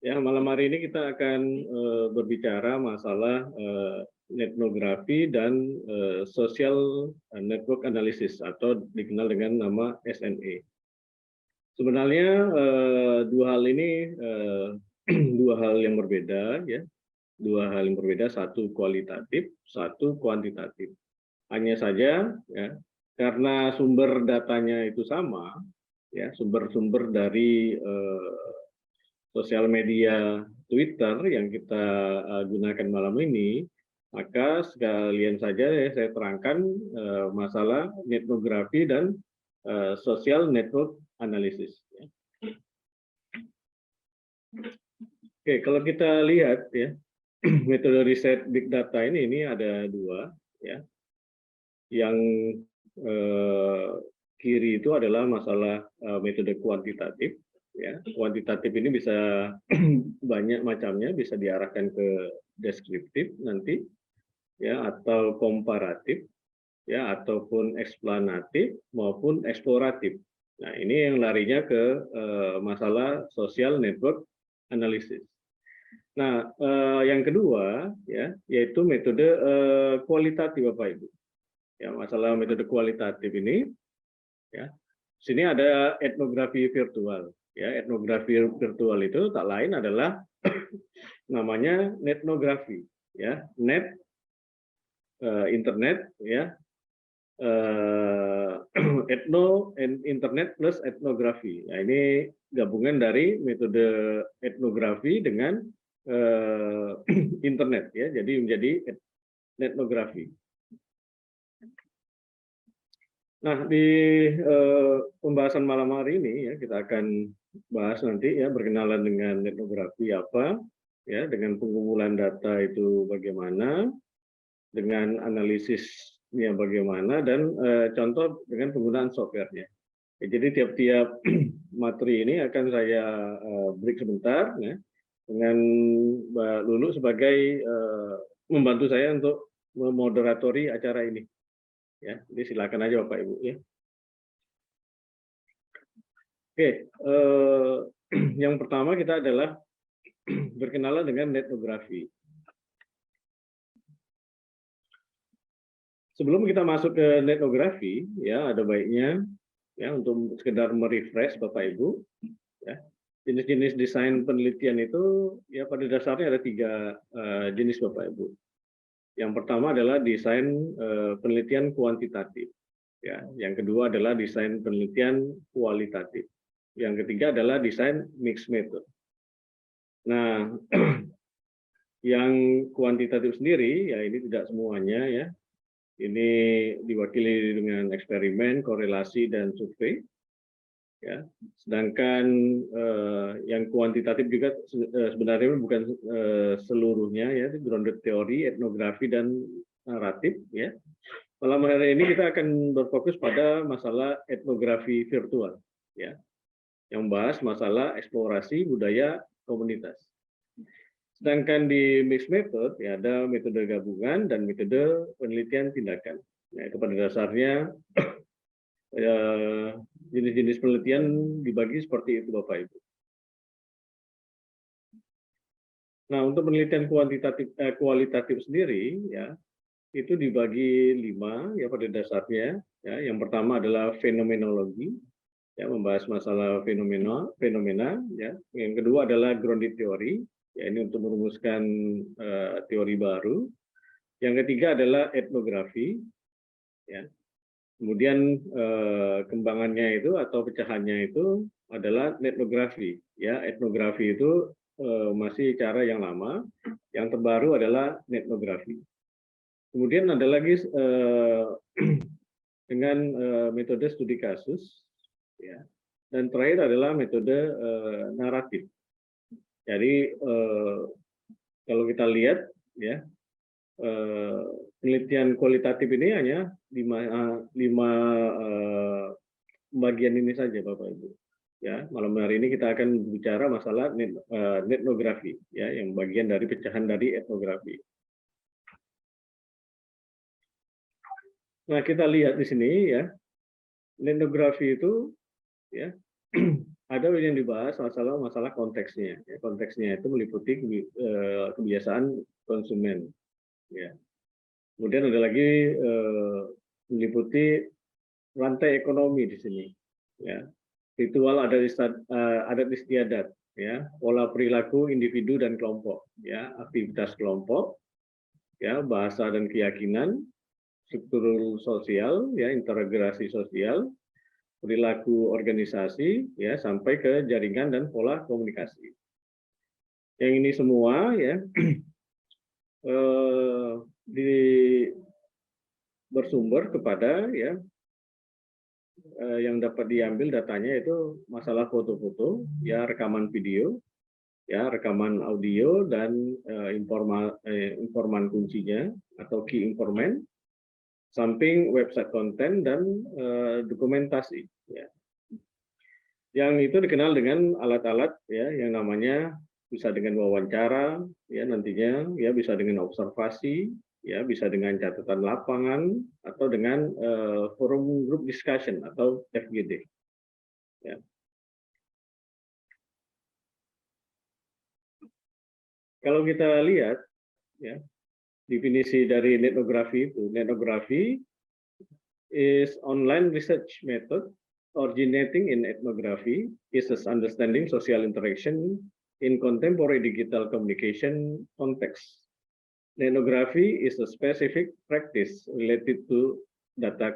Ya, malam hari ini kita akan berbicara masalah etnografi dan social network analysis atau dikenal dengan nama SNE. Sebenarnya dua hal ini dua hal yang berbeda, ya. Dua hal yang berbeda, satu kualitatif, satu kuantitatif. Hanya saja, ya, karena sumber datanya itu sama, ya, sumber-sumber dari sosial media Twitter yang kita gunakan malam ini, maka sekalian saja ya, saya terangkan masalah etnografi dan social network analysis. Oke, kalau kita lihat ya, metode riset big data ini ada dua, ya. Yang kiri itu adalah masalah metode kuantitatif. Ya, kuantitatif ini bisa banyak macamnya, bisa diarahkan ke deskriptif nanti, ya, atau komparatif, ya, ataupun eksplanatif maupun eksploratif. Nah, ini yang larinya ke masalah social network analysis. Nah, yang kedua, ya, yaitu metode kualitatif, Bapak Ibu. Ya, masalah metode kualitatif ini, ya, sini ada etnografi virtual. Ya, etnografi virtual itu tak lain adalah namanya netnografi, ya, net internet, ya, etno internet plus etnografi. Nah, ini gabungan dari metode etnografi dengan internet, ya, jadi menjadi etnografi. Nah, di pembahasan malam hari ini ya kita akan bahas nanti ya berkenalan dengan etnografi apa, ya, dengan pengumpulan data itu bagaimana, dengan analisisnya bagaimana, dan contoh dengan penggunaan softwarenya. Ya, jadi tiap-tiap materi ini akan saya break sebentar, ya, dengan Mbak Lulu sebagai membantu saya untuk memoderatori acara ini. Ya, jadi silakan aja Bapak Ibu, ya. Oke, yang pertama kita adalah berkenalan dengan etnografi. Sebelum kita masuk ke etnografi, ya, ada baiknya ya untuk sekedar merefresh Bapak Ibu, ya. Jenis-jenis desain penelitian itu ya pada dasarnya ada tiga jenis Bapak Ibu. Yang pertama adalah desain penelitian kuantitatif, ya. Yang kedua adalah desain penelitian kualitatif. Yang ketiga adalah desain mixed method. Nah, yang kuantitatif sendiri ya ini tidak semuanya, ya. Ini diwakili dengan eksperimen, korelasi, dan survei. Ya. Sedangkan yang kuantitatif juga sebenarnya bukan seluruhnya, ya, grounded teori, etnografi, dan naratif. Ya. Malam hari ini kita akan berfokus pada masalah etnografi virtual, ya, yang membahas masalah eksplorasi budaya komunitas. Sedangkan di mixed method ya ada metode gabungan dan metode penelitian tindakan. Nah, itu pada dasarnya jenis-jenis penelitian dibagi seperti itu Bapak Ibu. Nah, untuk penelitian kualitatif sendiri ya itu dibagi 5 ya pada dasarnya. Ya, yang pertama adalah fenomenologi, ya, membahas masalah fenomena, ya. Yang kedua adalah grounded theory, ya, ini untuk merumuskan teori baru. Yang ketiga adalah etnografi, ya. Kemudian kembangannya itu atau pecahannya itu adalah etnografi, ya. Etnografi itu masih cara yang lama, yang terbaru adalah etnografi. Kemudian ada lagi dengan metode studi kasus, ya. Dan terakhir adalah metode naratif. Jadi kalau kita lihat, ya, penelitian kualitatif ini hanya 5 bagian ini saja Bapak Ibu. Ya, malam hari ini kita akan bicara masalah etnografi, ya, yang bagian dari pecahan dari etnografi. Nah, kita lihat di sini ya, etnografi itu ya ada yang dibahas masalah konteksnya. Ya, konteksnya itu meliputi kebiasaan konsumen. Ya. Kemudian ada lagi meliputi rantai ekonomi di sini. Ya. Ritual adat istiadat, ya, pola perilaku individu dan kelompok, ya, aktivitas kelompok, ya, bahasa dan keyakinan, struktur sosial, ya, integrasi sosial, perilaku organisasi, ya, sampai ke jaringan dan pola komunikasi. Yang ini semua, ya, bersumber kepada, ya, yang dapat diambil datanya itu masalah foto-foto, ya, rekaman video, ya, rekaman audio dan informan kuncinya atau key informant, samping website konten dan dokumentasi. Ya. Yang itu dikenal dengan alat-alat, ya, yang namanya bisa dengan wawancara, ya, nantinya, ya, bisa dengan observasi, ya, bisa dengan catatan lapangan atau dengan forum group discussion atau FGD. Ya. Kalau kita lihat, ya, definisi dari etnografi itu, etnografi is online research method originating in ethnography, is understanding social interaction in contemporary digital communication context. Ethnography is a specific practice related to data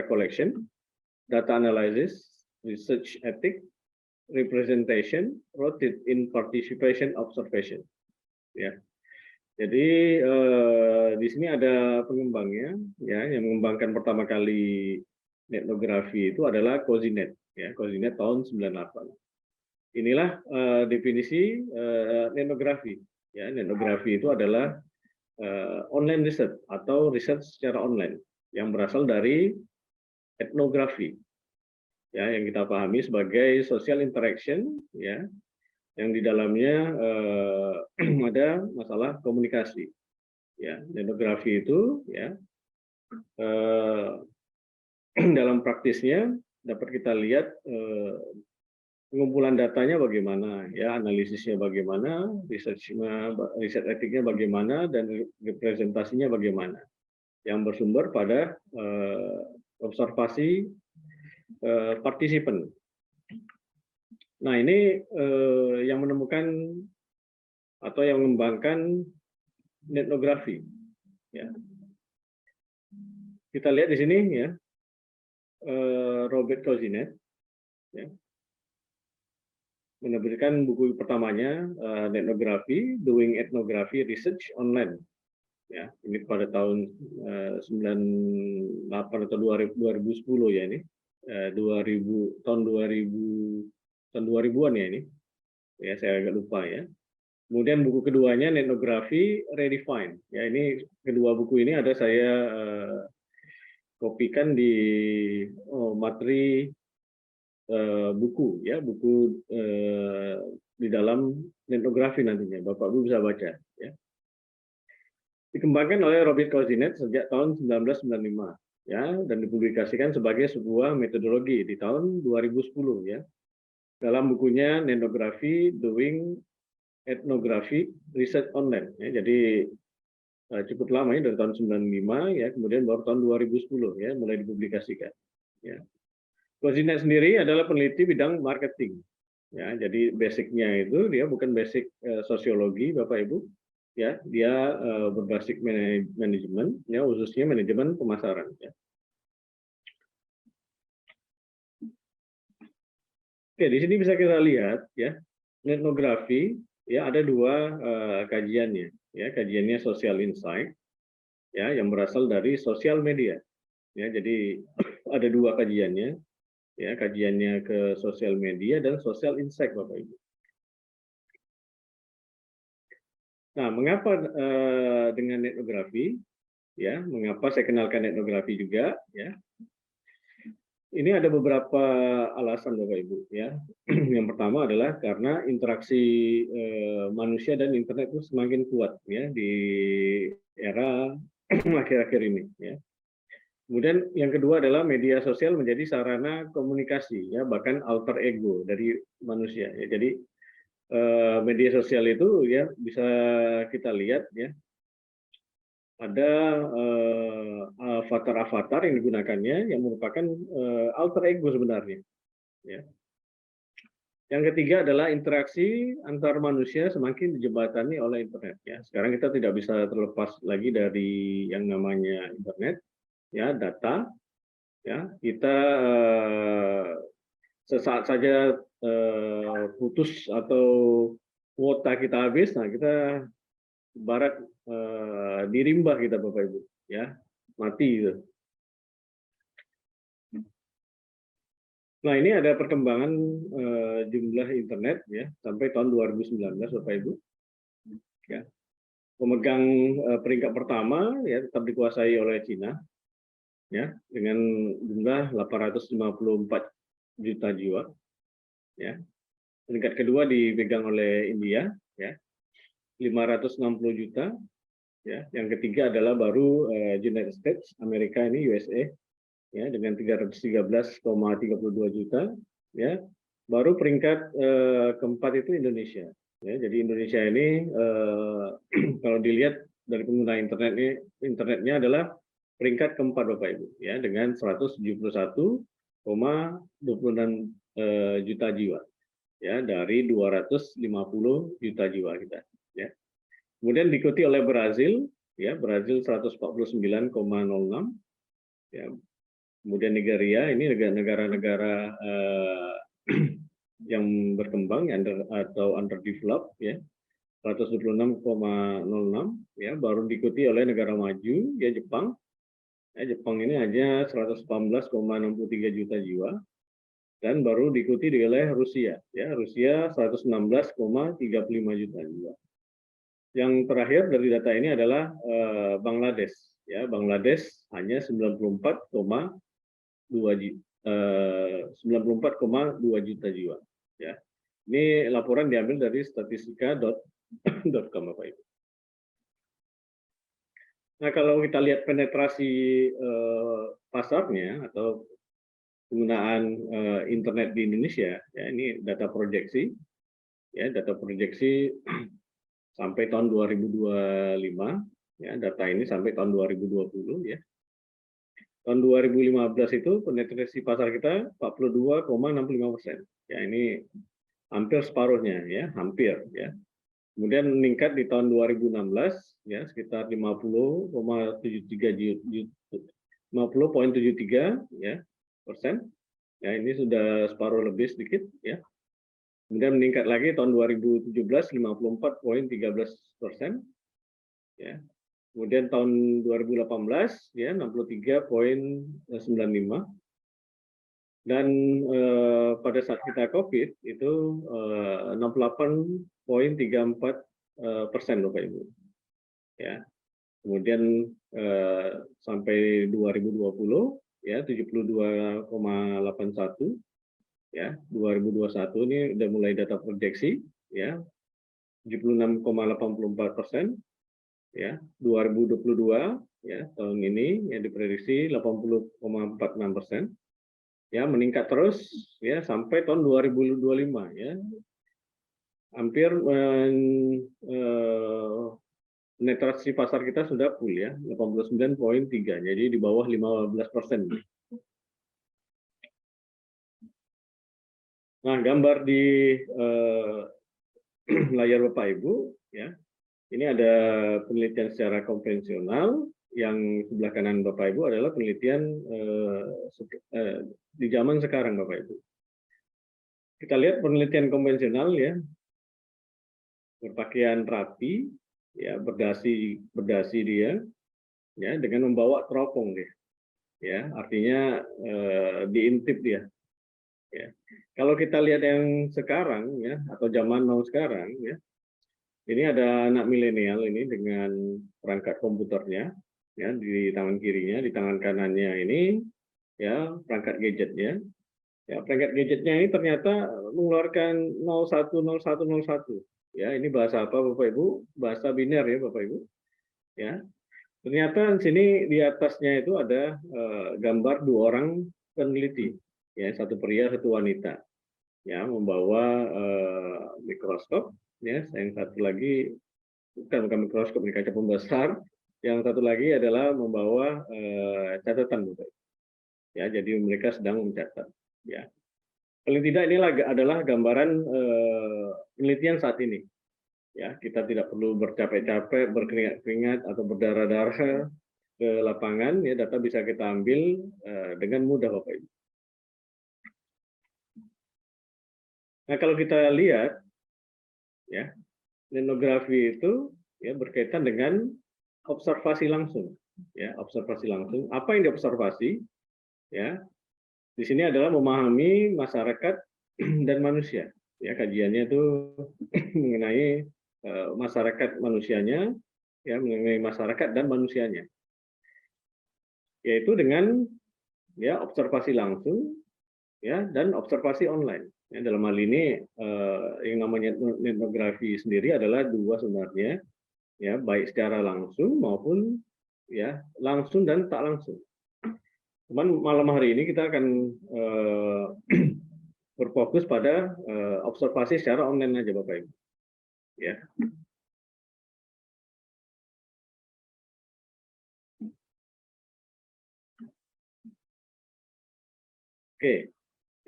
collection, data analysis, research ethic, representation, rooted in participation observation. Ya. Jadi di sini ada pengembangnya, ya, yang mengembangkan pertama kali etnografi itu adalah Cozinet, ya, Cozinet tahun 98. Inilah definisi etnografi. Ya, etnografi itu adalah online research atau research secara online yang berasal dari etnografi, ya, yang kita pahami sebagai social interaction, ya, yang di dalamnya ada masalah komunikasi. Ya, etnografi itu, ya, dalam praktisnya dapat kita lihat pengumpulan datanya bagaimana, ya, analisisnya bagaimana, riset etiknya bagaimana, dan representasinya bagaimana, yang bersumber pada observasi partisipan. Nah, ini yang menemukan atau yang mengembangkan etnografi. Ya. Kita lihat di sini, ya, Robert Cozinet, ya, menerbitkan buku pertamanya, Ethnography, Doing Ethnography Research Online. Ya, ini pada tahun 98 atau 2010, ya, ini 2000 tahun 2000-an, ya, ini. Ya, saya agak lupa, ya. Kemudian buku keduanya Ethnography Redefined. Ya, ini kedua buku ini ada saya kopikan di materi buku, ya, buku di dalam etnografi nantinya, Bapak Ibu bisa baca. Ya. Dikembangkan oleh Robert Cozinet sejak tahun 1995, ya, dan dipublikasikan sebagai sebuah metodologi di tahun 2010, ya, dalam bukunya Ethnography Doing Ethnography Research Online. Ya, jadi cukup lama, ya, dari tahun 95, ya, kemudian baru tahun 2010, ya, mulai dipublikasikan. Ya. Cozinet sendiri adalah peneliti bidang marketing. Ya, jadi basicnya itu dia bukan basic sosiologi, Bapak Ibu, ya, dia berbasis manajemen, ya, khususnya manajemen pemasaran. Ya. Oke, di sini bisa kita lihat, ya, etnografi, ya, ada dua kajiannya, ya, kajiannya social insight, ya, yang berasal dari sosial media. Ya, jadi ada dua kajiannya, ya, kajiannya ke sosial media dan social insight, Bapak Ibu. Nah, mengapa dengan etnografi? Ya, mengapa saya kenalkan etnografi juga? Ya, ini ada beberapa alasan, Bapak Ibu. Ya, yang pertama adalah karena interaksi manusia dan internet itu semakin kuat, ya, di era akhir-akhir ini. Ya. Kemudian yang kedua adalah media sosial menjadi sarana komunikasi, ya bahkan alter ego dari manusia. Ya. Jadi media sosial itu ya bisa kita lihat ya ada avatar-avatar yang digunakannya yang merupakan alter ego sebenarnya. Ya. Yang ketiga adalah interaksi antar manusia semakin dijebatani oleh internet. Ya. Sekarang kita tidak bisa terlepas lagi dari yang namanya internet, ya data. Ya, kita sesaat saja putus atau kuota kita habis, nah kita barat dirimbah kita Bapak Ibu, ya mati gitu. Nah ini ada perkembangan jumlah internet ya sampai tahun 2019 Bapak Ibu. Ya. Pemegang peringkat pertama ya tetap dikuasai oleh Cina ya dengan jumlah 854 juta jiwa ya. Peringkat kedua dipegang oleh India ya 560 juta ya. Yang ketiga adalah baru United States Amerika ini USA ya dengan 313,32 juta ya. Baru peringkat keempat itu Indonesia ya. Jadi Indonesia ini kalau dilihat dari pengguna internetnya adalah peringkat keempat Bapak Ibu ya dengan 171,26 juta jiwa ya dari 250 juta jiwa kita ya. Kemudian diikuti oleh Brazil ya, Brazil 149,06 ya. Kemudian Nigeria ini negara-negara yang berkembang atau underdeveloped ya 126,06 ya, baru diikuti oleh negara maju ya Jepang. Ya, Jepang ini hanya 118,63 juta jiwa. Dan baru diikuti oleh Rusia, ya Rusia 116,35 juta jiwa. Yang terakhir dari data ini adalah Bangladesh, ya Bangladesh hanya 94,2 juta jiwa. Ya, ini laporan diambil dari statistika.com Bapak Ibu. Nah kalau kita lihat penetrasi pasarnya atau penggunaan internet di Indonesia, ya ini data proyeksi, ya data proyeksi sampai tahun 2025, ya data ini sampai tahun 2020, ya. Tahun 2015 itu penetrasi pasar kita 42,65%, ya ini hampir separuhnya, ya hampir, ya. Kemudian meningkat di tahun 2016, ya sekitar 50,73 ya persen. Ya ini sudah separuh lebih sedikit ya. Kemudian meningkat lagi tahun 2017 54,13%. Ya. Kemudian tahun 2018 ya 63,95. Dan pada saat kita COVID itu 68,34% Bapak Ibu. Ya. Kemudian sampai 2020 ya 72,81 ya 2021 ini udah mulai data proyeksi ya 76,84% ya 2022 ya tahun ini yang diprediksi 80,46% ya meningkat terus ya sampai tahun 2025 ya hampir penetrasi pasar kita sudah full ya 89,3 jadi di bawah 15%. Nah gambar di layar Bapak Ibu ya ini ada penelitian secara konvensional yang sebelah kanan Bapak Ibu adalah penelitian di zaman sekarang Bapak Ibu. Kita lihat penelitian konvensional ya berpakaian rapi ya berdasi dia ya dengan membawa teropong dia ya artinya diintip dia ya kalau kita lihat yang sekarang ya atau zaman now sekarang ya ini ada anak milenial ini dengan perangkat komputernya ya di tangan kirinya di tangan kanannya ini ya perangkat gadgetnya ya perangkat gadgetnya ini ternyata mengeluarkan 010101 ya ini bahasa apa Bapak Ibu bahasa biner ya Bapak Ibu ya Ternyata di sini di atasnya itu ada gambar 2 orang peneliti, ya, satu pria, satu wanita, ya, membawa mikroskop, ya, yang satu lagi bukan mikroskop, ini kaca pembesar, yang satu lagi adalah membawa catatan, ya, jadi mereka sedang mencatat, ya. Paling tidak ini adalah gambaran penelitian saat ini. Ya, kita tidak perlu bercapek-capek, berkeringat-keringat atau berdarah-darah ke lapangan, ya, data bisa kita ambil dengan mudah, Bapak Ibu. Nah, kalau kita lihat, ya, etnografi itu, ya, berkaitan dengan observasi langsung, ya, observasi langsung. Apa yang diobservasi, ya, di sini adalah memahami masyarakat dan manusia, ya, kajiannya itu mengenai masyarakat manusianya, ya, mengenai masyarakat dan manusianya, yaitu dengan, ya, observasi langsung, ya, dan observasi online. Ya, dalam hal ini yang namanya etnografi sendiri adalah 2 sebenarnya, ya, baik secara langsung maupun, ya, langsung dan tak langsung. Cuman malam hari ini kita akan berfokus pada observasi secara online aja, Bapak Ibu. Ya. Oke,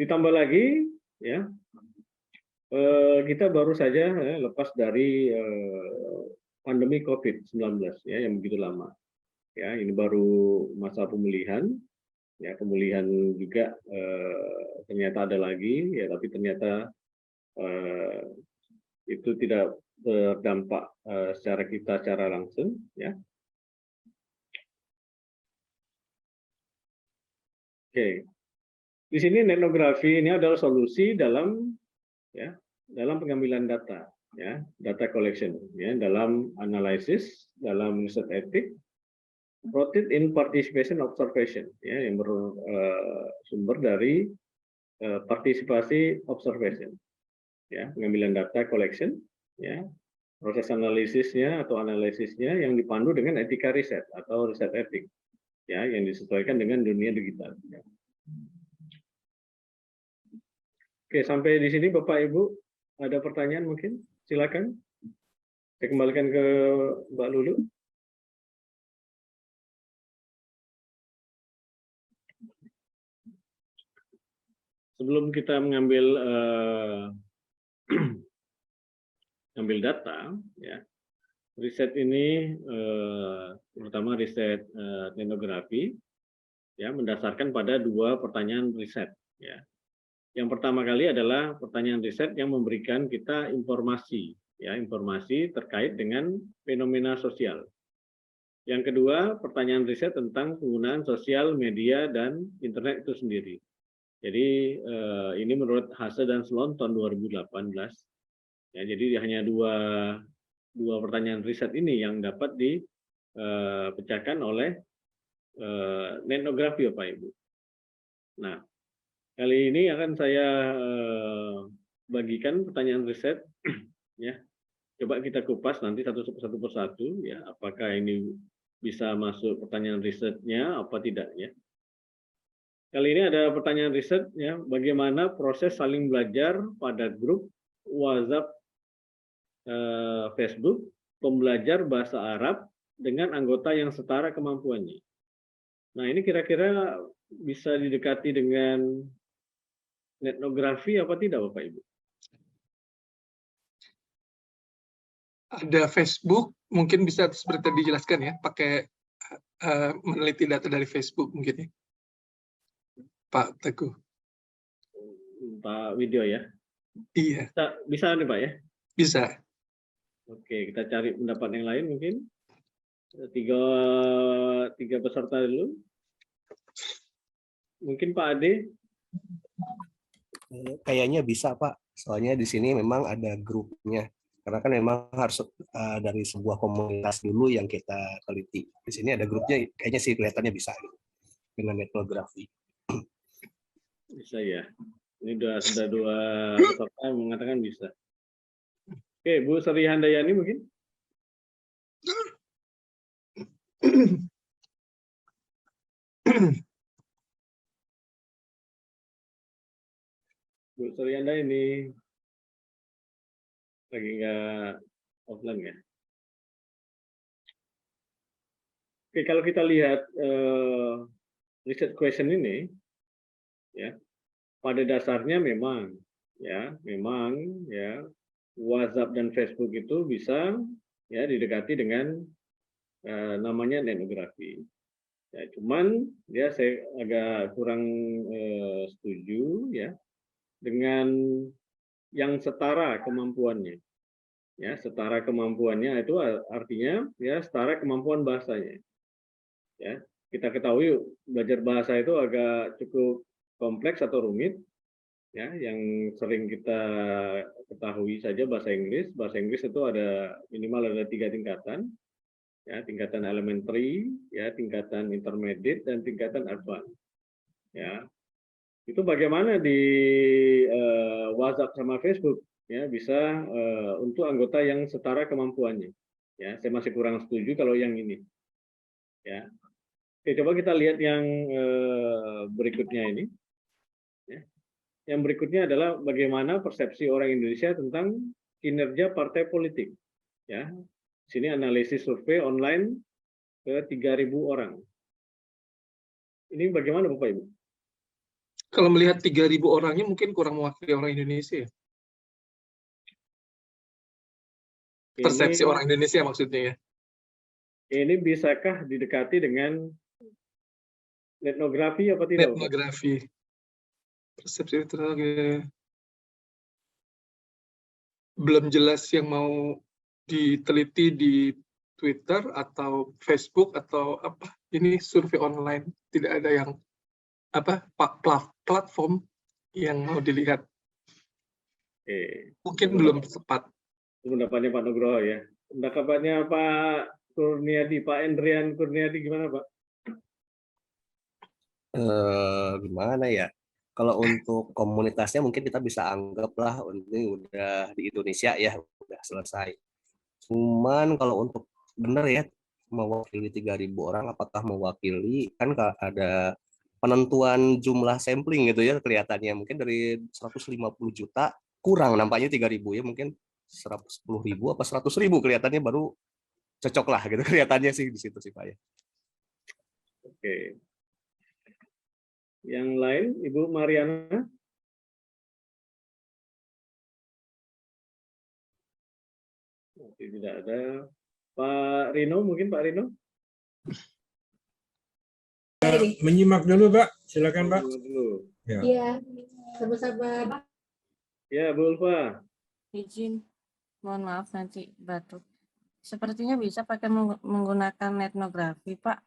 ditambah lagi, ya, kita baru saja, ya, lepas dari pandemi COVID-19, ya, yang begitu lama. Ya, ini baru masa pemulihan, ya, pemulihan juga ternyata ada lagi, ya, tapi ternyata itu tidak berdampak secara langsung, ya. Oke, di sini etnografi ini adalah solusi dalam, ya, dalam pengambilan data, ya, data collection, ya, dalam analisis, dalam riset etik, rooted in participation observation, ya, yang bersumber dari partisipasi observation, ya, pengambilan data collection, ya, proses analisisnya atau analisisnya yang dipandu dengan etika riset atau riset etik, ya, yang disesuaikan dengan dunia digital. Ya. Oke, sampai di sini Bapak Ibu ada pertanyaan mungkin? Silakan. Saya kembalikan ke Mbak Lulu. Sebelum kita mengambil ambil data, ya, riset ini terutama riset etnografi, ya, mendasarkan pada 2 pertanyaan riset, ya. Yang pertama kali adalah pertanyaan riset yang memberikan kita informasi, ya, informasi terkait dengan fenomena sosial. Yang kedua, pertanyaan riset tentang penggunaan sosial media dan internet itu sendiri. Jadi ini menurut Hase dan Sloan tahun 2018. Ya, jadi hanya dua pertanyaan riset ini yang dapat dipecahkan oleh etnografi, Bapak Ibu. Nah, kali ini akan saya bagikan pertanyaan riset, ya. Coba kita kupas nanti satu persatu, ya, apakah ini bisa masuk pertanyaan risetnya apa tidak, ya. Kali ini ada pertanyaan riset, ya, bagaimana proses saling belajar pada grup WhatsApp Facebook pembelajar bahasa Arab dengan anggota yang setara kemampuannya. Nah, ini kira-kira bisa didekati dengan etnografi apa tidak, Bapak Ibu? Ada Facebook, mungkin bisa seperti dijelaskan, ya, pakai meneliti data dari Facebook mungkin, ya, Pak Teguh. Pak Widyo, ya? Iya. Bisa nih, Pak, ya? Bisa. Oke, kita cari pendapat yang lain mungkin. Tiga peserta dulu. Mungkin Pak Ade? Kayaknya bisa, Pak. Soalnya di sini memang ada grupnya. Karena kan memang harus dari sebuah komunitas dulu yang kita teliti. Di sini ada grupnya, kayaknya sih kelihatannya bisa gitu, dengan etnografi. Bisa, ya. Ini sudah 2 peserta mengatakan bisa. Oke, Bu Sri Handayani mungkin? Bu Suryanda ini lagi nggak offline ya? Oke, kalau kita lihat research question ini, ya, pada dasarnya memang ya WhatsApp dan Facebook itu bisa ya didekati dengan namanya etnografi. Ya, cuman ya saya agak kurang setuju ya dengan yang setara kemampuannya. Ya, setara kemampuannya itu artinya ya setara kemampuan bahasanya. Ya, kita ketahui belajar bahasa itu agak cukup kompleks atau rumit. Ya, yang sering kita ketahui saja bahasa Inggris. Bahasa Inggris itu ada minimal ada 3 tingkatan. Ya, tingkatan elementary, ya, tingkatan intermediate, dan tingkatan advanced. Ya, itu bagaimana di WhatsApp sama Facebook ya bisa untuk anggota yang setara kemampuannya. Ya, saya masih kurang setuju kalau yang ini. Ya, oke, coba kita lihat yang berikutnya ini. Ya. Yang berikutnya adalah bagaimana persepsi orang Indonesia tentang kinerja partai politik. Ya, sini analisis survei online ke 3.000 orang. Ini bagaimana Bapak Ibu? Kalau melihat 3.000 orangnya mungkin kurang mewakili orang Indonesia ya. Persepsi orang Indonesia maksudnya ya. Ini bisakah didekati dengan etnografi apa tidak? Etnografi. Persepsi etnografi. Belum jelas yang mau diteliti di Twitter atau Facebook atau apa. Ini survei online, tidak ada yang apa platform yang mau dilihat. Mungkin belum tepat. Pendapatnya Pak Nugroho ya. Pendapatnya Pak Kurniadi, Pak Endrian Kurniadi gimana Pak? Gimana ya? Kalau untuk komunitasnya mungkin kita bisa anggaplah ini udah di Indonesia ya, udah selesai. Cuman kalau untuk benar ya mewakili 3.000 orang, apakah mewakili, kan ada penentuan jumlah sampling gitu ya kelihatannya, mungkin dari 150 juta kurang nampaknya 3.000 ya, mungkin 110.000 apa 100.000 kelihatannya baru cocok lah gitu kelihatannya sih di situ sih Pak ya. Oke. Yang lain Ibu Mariana? Tidak ada. Pak Rino, mungkin Pak Rino? Menyimak dulu, Pak. Silakan, Pak. Iya, sama-sama. Ya, Bu Ulfa. Izin, mohon maaf nanti batuk. Sepertinya bisa pakai menggunakan etnografi, Pak.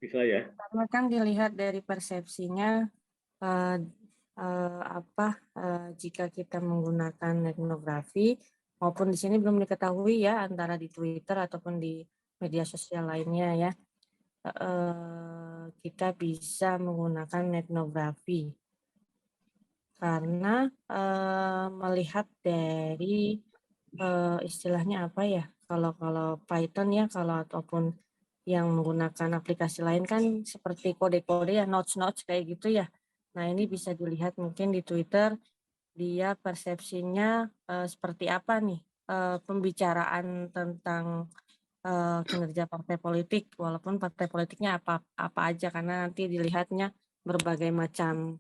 Bisa ya. Karena kan dilihat dari persepsinya, jika kita menggunakan etnografi, maupun di sini belum diketahui ya, antara di Twitter ataupun di media sosial lainnya ya, kita bisa menggunakan etnografi. Karena melihat dari istilahnya apa ya, kalau Python ya, kalau ataupun yang menggunakan aplikasi lain kan seperti kode-kode ya, notes kayak gitu ya. Nah ini bisa dilihat mungkin di Twitter, dia persepsinya seperti apa nih, pembicaraan tentang kinerja partai politik, walaupun partai politiknya apa aja, karena nanti dilihatnya berbagai macam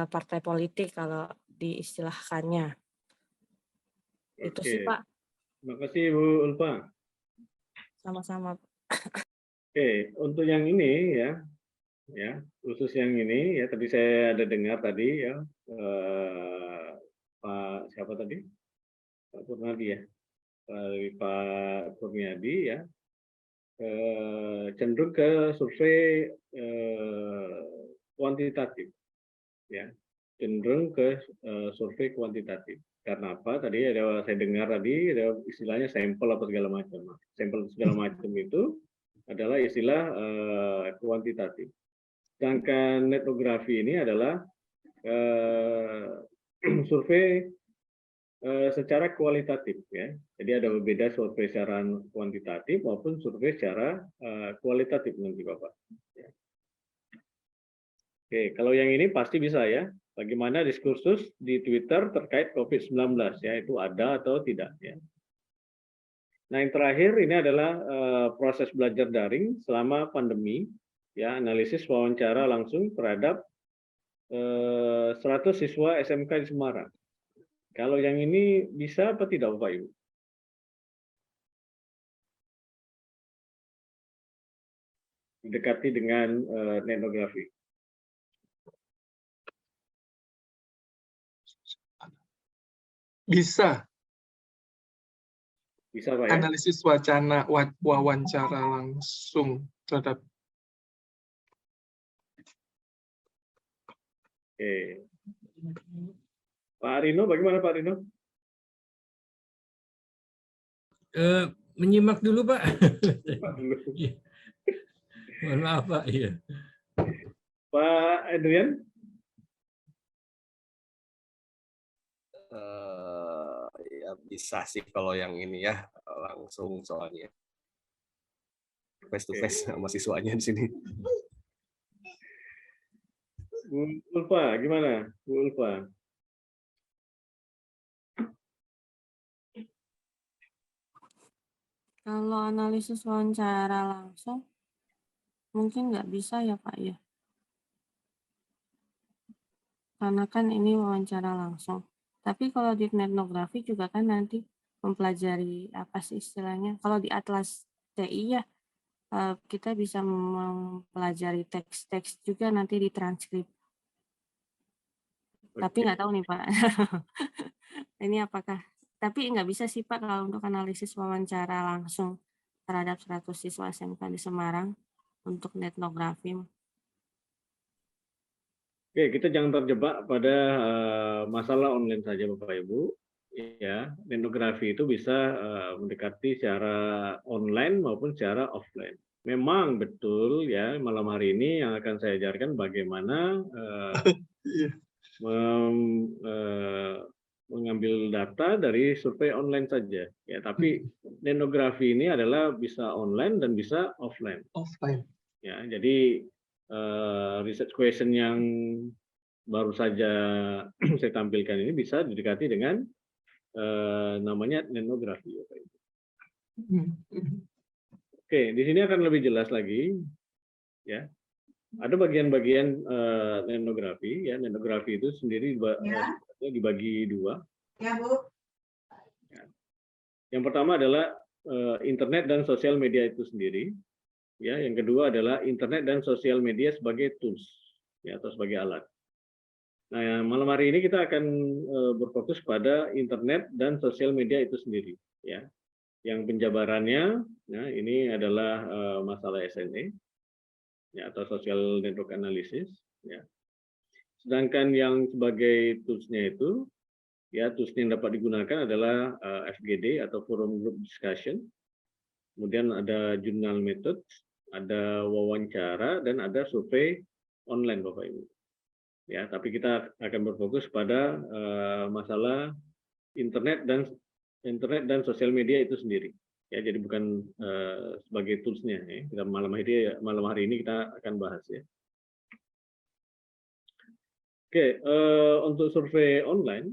partai politik kalau diistilahkannya. Itu sih Pak. Terima kasih Bu Ulfa. Sama-sama. Oke, untuk yang ini ya, khusus yang ini ya, tadi saya ada dengar tadi ya, Pak siapa tadi? Pak Kurniadi ya, Pak Kurniadi ya, cenderung ke survei kuantitatif, ya, cenderung ke survei kuantitatif. Karena apa? Tadi ada saya dengar tadi ada istilahnya sampel apa segala macam. Sampel segala macam itu adalah istilah kuantitatif. Sedangkan etnografi ini adalah survei secara kualitatif ya. Jadi ada berbeda survei secara kuantitatif maupun survei secara kualitatif nanti Bapak. Ya. Oke, kalau yang ini pasti bisa ya. Bagaimana diskursus di Twitter terkait COVID-19 ya, itu ada atau tidak ya. Nah, yang terakhir ini adalah proses belajar daring selama pandemi ya, analisis wawancara langsung terhadap 100 siswa SMK di Semarang. Kalau yang ini bisa apa tidak Bapak Ibu? Didekati dengan etnografi. Bisa. Bisa Pak ya? Analisis wawancara langsung terhadap. Oke. Pak Rino, bagaimana Pak Rino? Menyimak dulu Pak. Mohon maaf Pak. Iya. Pak Adrian? Ya bisa sih kalau yang ini ya langsung soalnya face to face sama siswanya di sini. Bu Ulfa, gimana? Bu Ulfa? Kalau analisis wawancara langsung, mungkin nggak bisa ya Pak ya. Karena kan ini wawancara langsung. Tapi kalau di etnografi juga kan nanti mempelajari apa sih istilahnya. Kalau di Atlas TI ya, kita bisa mempelajari teks-teks juga nanti di transkrip. Tapi nggak tahu nih Pak. Ini apakah, tapi nggak bisa sih Pak kalau untuk analisis wawancara langsung terhadap 100 siswa SMK di Semarang untuk etnografi. Oke, kita jangan terjebak pada masalah online saja Bapak Ibu. Ya, etnografi itu bisa mendekati secara online maupun secara offline. Memang betul ya, malam hari ini yang akan saya ajarkan bagaimana mengambil data dari survei online saja. Ya, tapi etnografi ini adalah bisa online dan bisa offline. Offline. Ya, jadi research question yang baru saja saya tampilkan ini bisa didekati dengan namanya etnografi. Oke, di sini akan lebih jelas lagi. Ya, ada bagian-bagian etnografi. Ya, etnografi itu sendiri dibagi dua. Ya, Bu. Ya. Yang pertama adalah internet dan sosial media itu sendiri. Ya, yang kedua adalah internet dan sosial media sebagai tools, ya, atau sebagai alat. Nah, malam hari ini kita akan berfokus pada internet dan sosial media itu sendiri, ya. Yang penjabarannya, nah ini adalah masalah SNE, ya, atau social network analysis, ya. Sedangkan yang sebagai toolsnya itu, ya, tools yang dapat digunakan adalah FGD atau forum group discussion, kemudian ada jurnal method, ada wawancara, dan ada survei online Bapak Ibu. Ya, tapi kita akan berfokus pada masalah internet dan sosial media itu sendiri. Ya, jadi bukan sebagai toolsnya. Ya. Kita malam hari ini kita akan bahas ya. Oke, untuk survei online,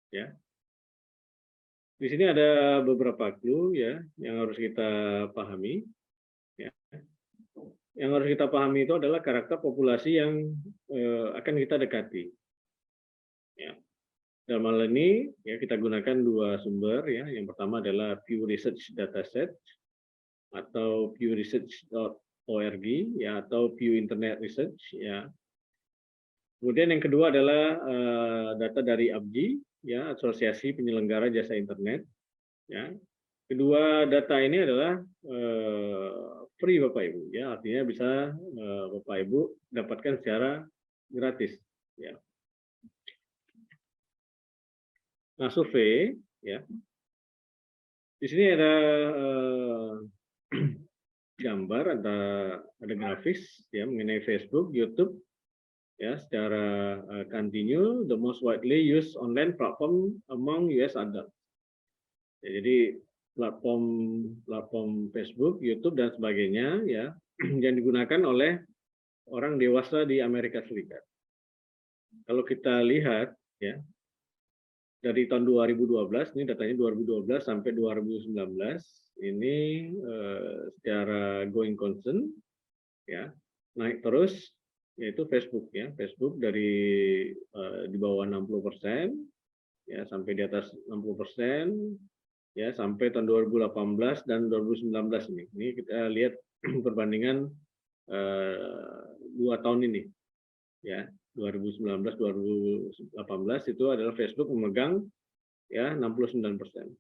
ya. Di sini ada beberapa clue ya yang harus kita pahami. Ya. Yang harus kita pahami itu adalah karakter populasi yang akan kita dekati. Ya. Dalam hal ini ya kita gunakan dua sumber ya. Yang pertama adalah Pew Research Dataset atau pewresearch.org ya, atau Pew Internet Research ya. Kemudian yang kedua adalah data dari APJI ya, Asosiasi Penyelenggara Jasa Internet ya. Kedua data ini adalah free Bapak Ibu ya, artinya bisa Bapak Ibu dapatkan secara gratis ya. Nah, survei ya. Di sini ada gambar, ada grafis ya mengenai Facebook, YouTube ya secara continue the most widely used online platform among US adults. Ya, jadi platform Facebook, YouTube dan sebagainya ya yang digunakan oleh orang dewasa di Amerika Serikat. Kalau kita lihat ya dari tahun 2012, ini datanya 2012 sampai 2019, ini secara going concern ya naik terus, yaitu Facebook ya. Facebook dari di bawah 60% ya sampai di atas 60% ya sampai tahun 2018 dan 2019 ini. Ini kita lihat perbandingan 2 tahun ini ya. 2019-2018 itu adalah Facebook memegang ya 69%.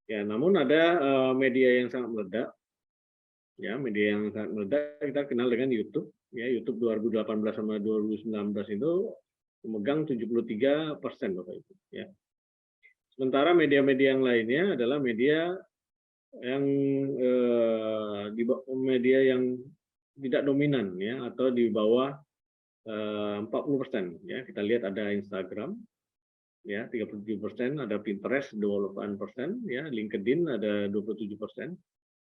Ya, namun ada media yang sangat meledak. Ya, media yang sangat meledak kita kenal dengan YouTube. Ya, YouTube 2018 sama 2019 itu memegang 73%, Bapak Ibu. Ya. Sementara media-media yang lainnya adalah media yang media yang tidak dominan ya atau di bawah 40%. Ya, kita lihat ada Instagram ya 37%, ada Pinterest 28%, ya LinkedIn ada 27%,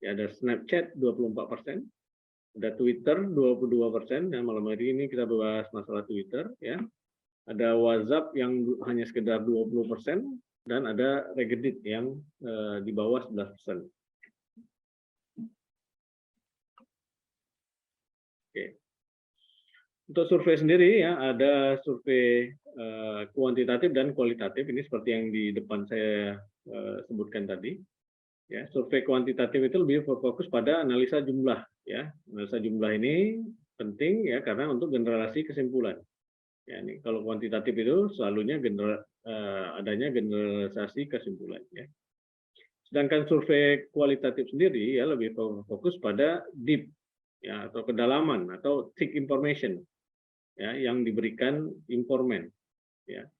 ya ada Snapchat 24%, ada Twitter 22%. Ya, malam hari ini kita bahas masalah Twitter ya. Ada WhatsApp yang hanya sekedar 20% dan ada Reddit yang di bawah 11%. Oke. Untuk survei sendiri ya ada survei kuantitatif dan kualitatif. Ini seperti yang di depan saya sebutkan tadi. Ya, survei kuantitatif itu lebih berfokus pada analisa jumlah. Ya, analisa jumlah ini penting ya karena untuk generasi kesimpulan. Ya, ini kalau kuantitatif itu selalunya adanya generalisasi kesimpulan. Ya. Sedangkan survei kualitatif sendiri ya lebih fokus pada deep ya atau kedalaman atau thick information. Ya, yang diberikan informan. Ya.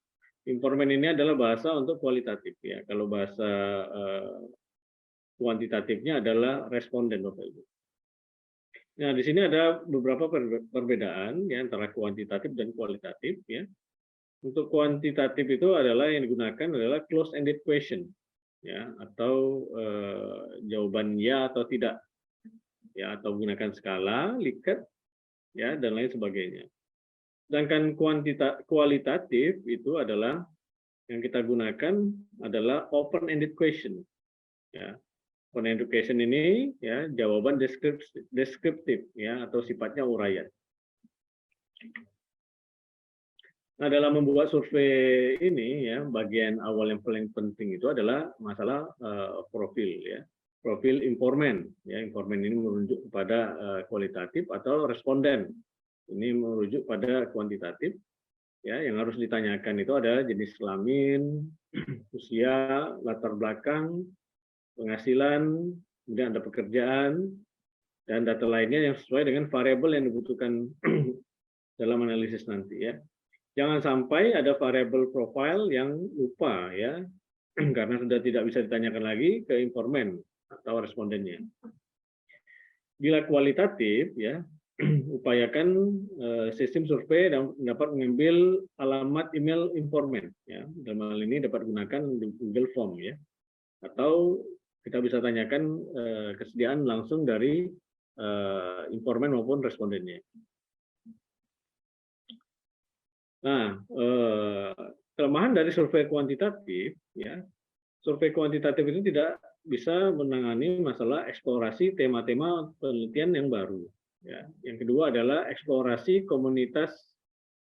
Informan ini adalah bahasa untuk kualitatif. Ya. Kalau bahasa kuantitatifnya adalah responden, Bapak Ibu. Nah, di sini ada beberapa perbedaan ya, antara kuantitatif dan kualitatif. Ya. Untuk kuantitatif itu adalah yang digunakan adalah close-ended question, ya, atau jawaban ya atau tidak, ya, atau menggunakan skala, Likert, ya, dan lain sebagainya. Sedangkan kualitatif itu adalah yang kita gunakan adalah open-ended question. Ya. Open-ended question ini ya jawaban deskriptif ya atau sifatnya uraian. Nah, dalam membuat survei ini ya bagian awal yang paling penting itu adalah masalah profil ya. Profil informan ya. Informan ini merujuk kepada kualitatif atau responden. Ini merujuk pada kuantitatif. Ya, yang harus ditanyakan itu adalah jenis kelamin, usia, latar belakang, penghasilan, kemudian ada pekerjaan, dan data lainnya yang sesuai dengan variabel yang dibutuhkan dalam analisis nanti ya. Jangan sampai ada variabel profile yang lupa ya, karena sudah tidak bisa ditanyakan lagi ke informan atau respondennya. Bila kualitatif ya, upayakan sistem survei dan dapat mengambil alamat email informan ya. Dalam hal ini dapat gunakan Google Form ya. Atau kita bisa tanyakan kesediaan langsung dari informan maupun respondennya. Nah, kelemahan dari survei kuantitatif ya. Survei kuantitatif itu tidak bisa menangani masalah eksplorasi tema-tema penelitian yang baru. Ya. Yang kedua adalah eksplorasi komunitas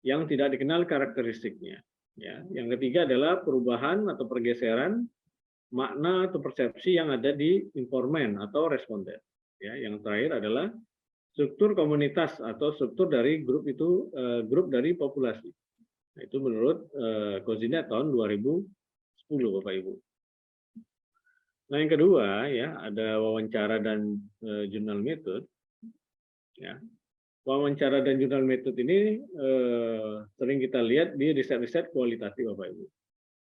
yang tidak dikenal karakteristiknya. Ya. Yang ketiga adalah perubahan atau pergeseran makna atau persepsi yang ada di informan atau responden. Ya. Yang terakhir adalah struktur komunitas atau struktur dari grup itu grup dari populasi. Nah, itu menurut Kozina tahun 2010, Bapak Ibu. Nah, yang kedua ya ada wawancara dan jurnal metode. Ya. Wawancara dan jurnal metode ini sering kita lihat di riset-riset kualitatif, Bapak Ibu.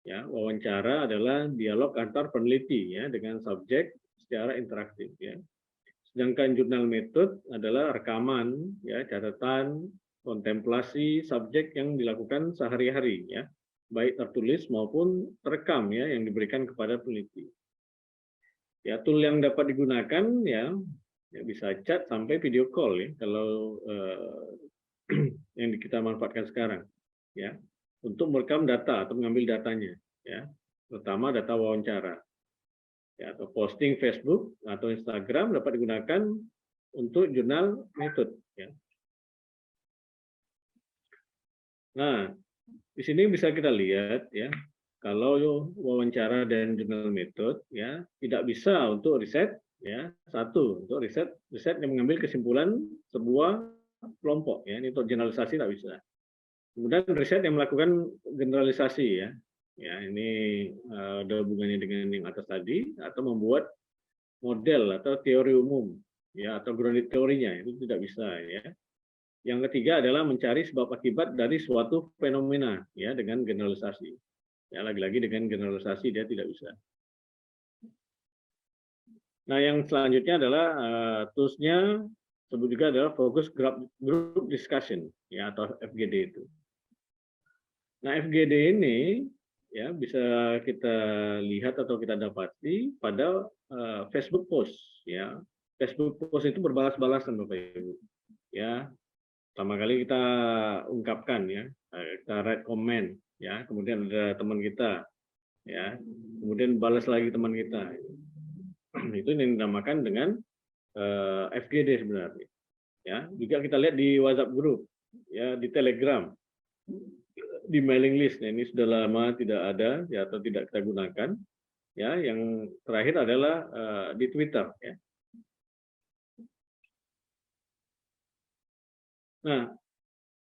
Ya, wawancara adalah dialog antar peneliti ya dengan subjek secara interaktif ya. Sedangkan jurnal metode adalah rekaman ya, catatan, kontemplasi subjek yang dilakukan sehari-hari, ya, baik tertulis maupun terekam, ya, yang diberikan kepada peneliti. Ya, tool yang dapat digunakan, ya bisa chat sampai video call, ya, kalau yang kita manfaatkan sekarang, ya, untuk merekam data atau mengambil datanya, ya, terutama data wawancara. Ya, atau posting Facebook atau Instagram dapat digunakan untuk jurnal metode. Ya. Nah, di sini bisa kita lihat, ya, kalau wawancara dan jurnal metode, ya, tidak bisa untuk riset, ya, satu untuk riset yang mengambil kesimpulan sebuah kelompok, ya, ini untuk generalisasi tidak bisa. Kemudian riset yang melakukan generalisasi, ya. Ya, ini ada hubungannya dengan yang atas tadi, atau membuat model atau teori umum, ya, atau grounded teorinya, itu tidak bisa, ya. Yang ketiga adalah mencari sebab akibat dari suatu fenomena, ya, dengan generalisasi. Ya, lagi-lagi dengan generalisasi dia tidak bisa. Nah, yang selanjutnya adalah toolsnya sebut juga adalah focus group discussion, ya, atau FGD itu. Nah, FGD ini, ya, bisa kita lihat atau kita dapati pada Facebook post, ya. Facebook post itu berbalas-balasan, Bapak Ibu, ya. Pertama kali kita ungkapkan, ya, kita write comment, ya, kemudian ada teman kita, ya, kemudian balas lagi teman kita. Itu yang dinamakan dengan FGD sebenarnya, ya. Juga kita lihat di WhatsApp group, ya, di Telegram, di mailing list. Nah, ini sudah lama tidak ada, ya, atau tidak kita gunakan, ya. Yang terakhir adalah di Twitter, ya. Nah,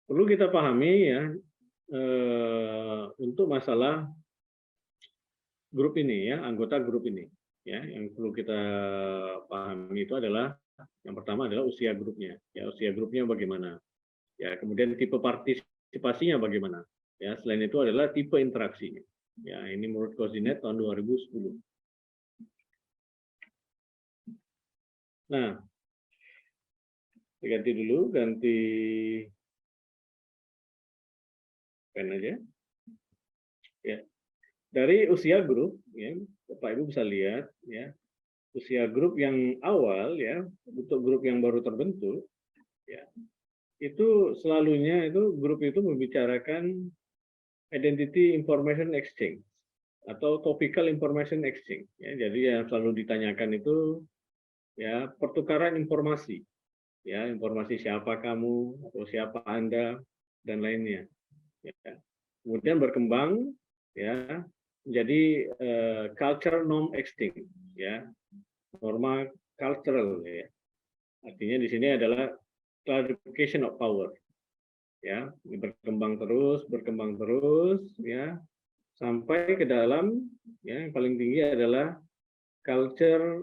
perlu kita pahami, ya, untuk masalah grup ini, ya, anggota grup ini, ya, yang perlu kita pahami itu adalah yang pertama adalah usia grupnya, ya, usia grupnya bagaimana, ya, kemudian tipe partisipasinya bagaimana. Ya, selain itu adalah tipe interaksinya. Ya, ini menurut Cozinet tahun 2010. Nah, ganti dulu, ganti pen aja. Ya, dari usia grup, ya, Bapak Ibu bisa lihat, ya, usia grup yang awal, ya, untuk grup yang baru terbentuk, ya, itu selalunya itu grup itu membicarakan identity information exchange atau topical information exchange, ya. Jadi yang selalu ditanyakan itu, ya, pertukaran informasi, ya, informasi siapa kamu atau siapa Anda dan lainnya, ya. Kemudian berkembang, ya, menjadi culture norm exchange, ya, norma cultural, ya. Artinya di sini adalah clarification of power, ya, berkembang terus, ya, sampai ke dalam, ya, yang paling tinggi adalah culture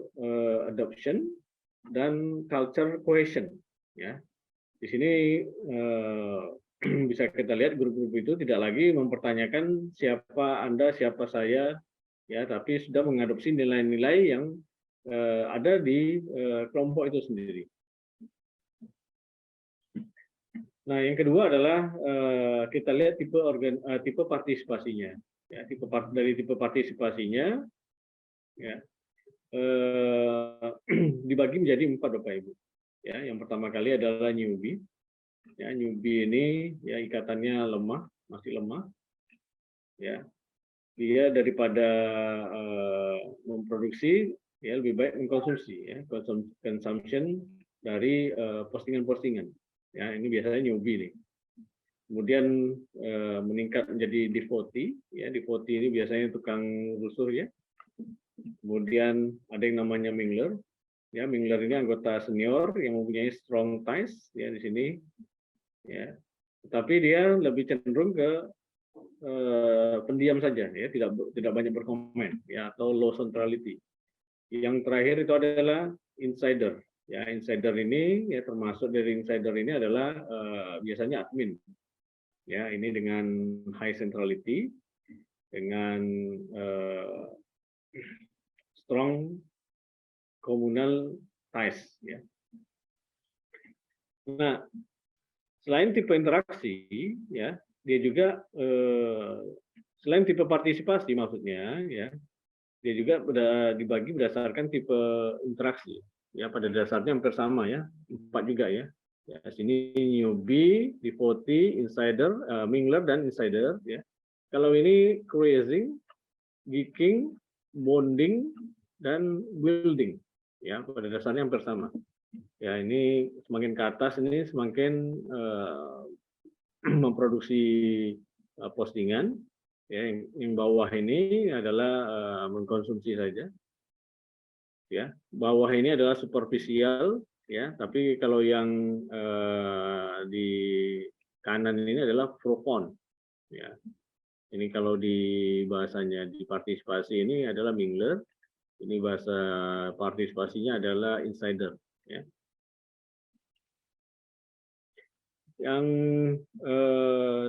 adoption dan culture cohesion, ya. Di sini bisa kita lihat grup-grup itu tidak lagi mempertanyakan siapa Anda, siapa saya, ya, tapi sudah mengadopsi nilai-nilai yang ada di kelompok itu sendiri. Nah, yang kedua adalah kita lihat tipe partisipasinya, ya, dari tipe partisipasinya, ya, dibagi menjadi 4, Bapak Ibu. Ya, yang pertama kali adalah newbie. Ya, newbie ini, ya, ikatannya lemah, masih lemah. Ya, dia daripada memproduksi, ya, lebih baik mengkonsumsi, ya, consumption dari postingan-postingan. Ya, ini biasanya newbie nih. Kemudian meningkat menjadi devotee, ya, devotee ini biasanya tukang rusuh, ya. Kemudian ada yang namanya mingler, ya, mingler ini anggota senior yang mempunyai strong ties, ya, di sini, ya, tetapi dia lebih cenderung ke pendiam saja, ya, tidak banyak berkomen, ya, atau low centrality. Yang terakhir itu adalah insider. Ya, insider ini, ya, termasuk dari insider ini adalah biasanya admin. Ya, ini dengan high centrality, dengan strong communal ties. Ya. Nah, selain tipe interaksi, ya, dia juga selain tipe partisipasi maksudnya, ya, dia juga dibagi berdasarkan tipe interaksi. Ya, pada dasarnya hampir sama ya, 4 juga ya. Ya, sini newbie, devotee, insider, mingler dan insider ya. Kalau ini cruising, geeking, bonding dan building ya, pada dasarnya hampir sama. Ya, ini semakin ke atas ini semakin memproduksi postingan. Ya, yang bawah ini adalah mengkonsumsi saja. Ya, bawah ini adalah superficial ya, tapi kalau yang di kanan ini adalah profound ya. Ini kalau di bahasanya di partisipasi ini adalah mingler, ini bahasa partisipasinya adalah insider ya. Yang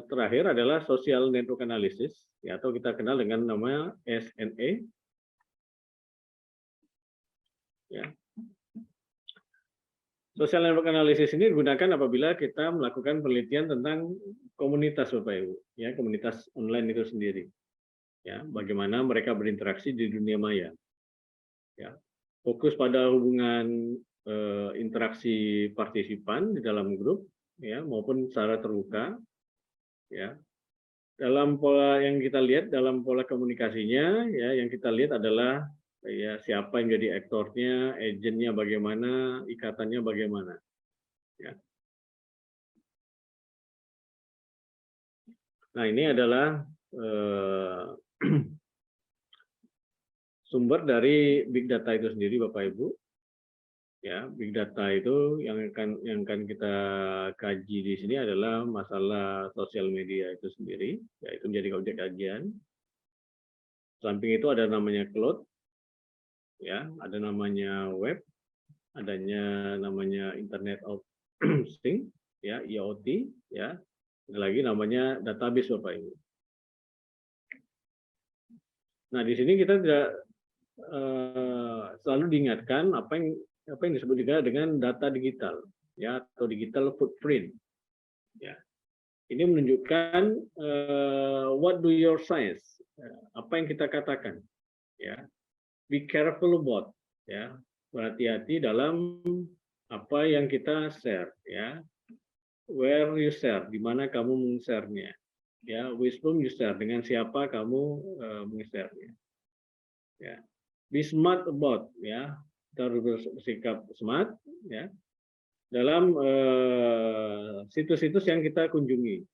terakhir adalah social network analysis ya, atau kita kenal dengan nama SNA ya. Social network analysis ini digunakan apabila kita melakukan penelitian tentang komunitas Bapak Ibu, ya, komunitas online itu sendiri. Ya, bagaimana mereka berinteraksi di dunia maya. Ya, fokus pada hubungan interaksi partisipan di dalam grup, ya, maupun secara terbuka. Ya, dalam pola yang kita lihat dalam pola komunikasinya, ya, yang kita lihat adalah ya siapa yang jadi aktornya, agennya bagaimana, ikatannya bagaimana. Ya. Nah, ini adalah sumber dari big data itu sendiri, Bapak Ibu. Ya, big data itu yang akan kita kaji di sini adalah masalah sosial media itu sendiri, yaitu menjadi objek kajian. Samping itu ada namanya cloud, ya, ada namanya web, adanya namanya Internet of Things, ya, IoT, ya, ada lagi namanya database, Bapak Ibu. Nah, di sini kita tidak selalu diingatkan apa yang disebut juga dengan data digital, ya, atau digital footprint. Ya, ini menunjukkan what do your science, apa yang kita katakan, ya, be careful about, ya, berhati-hati dalam apa yang kita share, ya, where you share, di mana kamu meng-share-nya, ya, with whom you share, dengan siapa kamu meng-share-nya, ya. Be smart about, ya, kita harus bersikap smart, ya, dalam situs-situs yang kita kunjungi,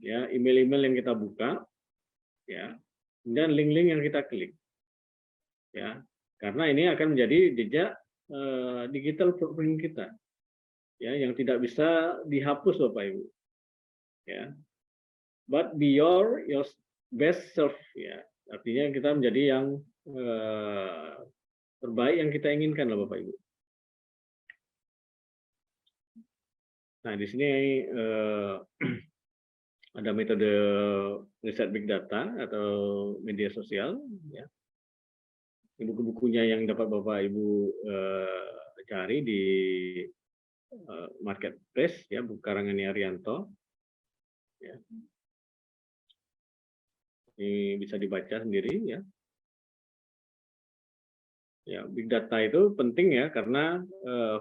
ya, email-email yang kita buka, ya, dan link-link yang kita klik, ya, karena ini akan menjadi jejak digital footprint kita, ya, yang tidak bisa dihapus, Bapak Ibu, ya, but be your best self, ya, artinya kita menjadi yang terbaik yang kita inginkan lah, Bapak Ibu. Nah, di sini ada metode riset big data atau media sosial, ya. Buku-bukunya yang dapat Bapak Ibu cari di marketplace, ya, buku karangannya Arianto, ya. Ini bisa dibaca sendiri, ya. Ya, big data itu penting ya karena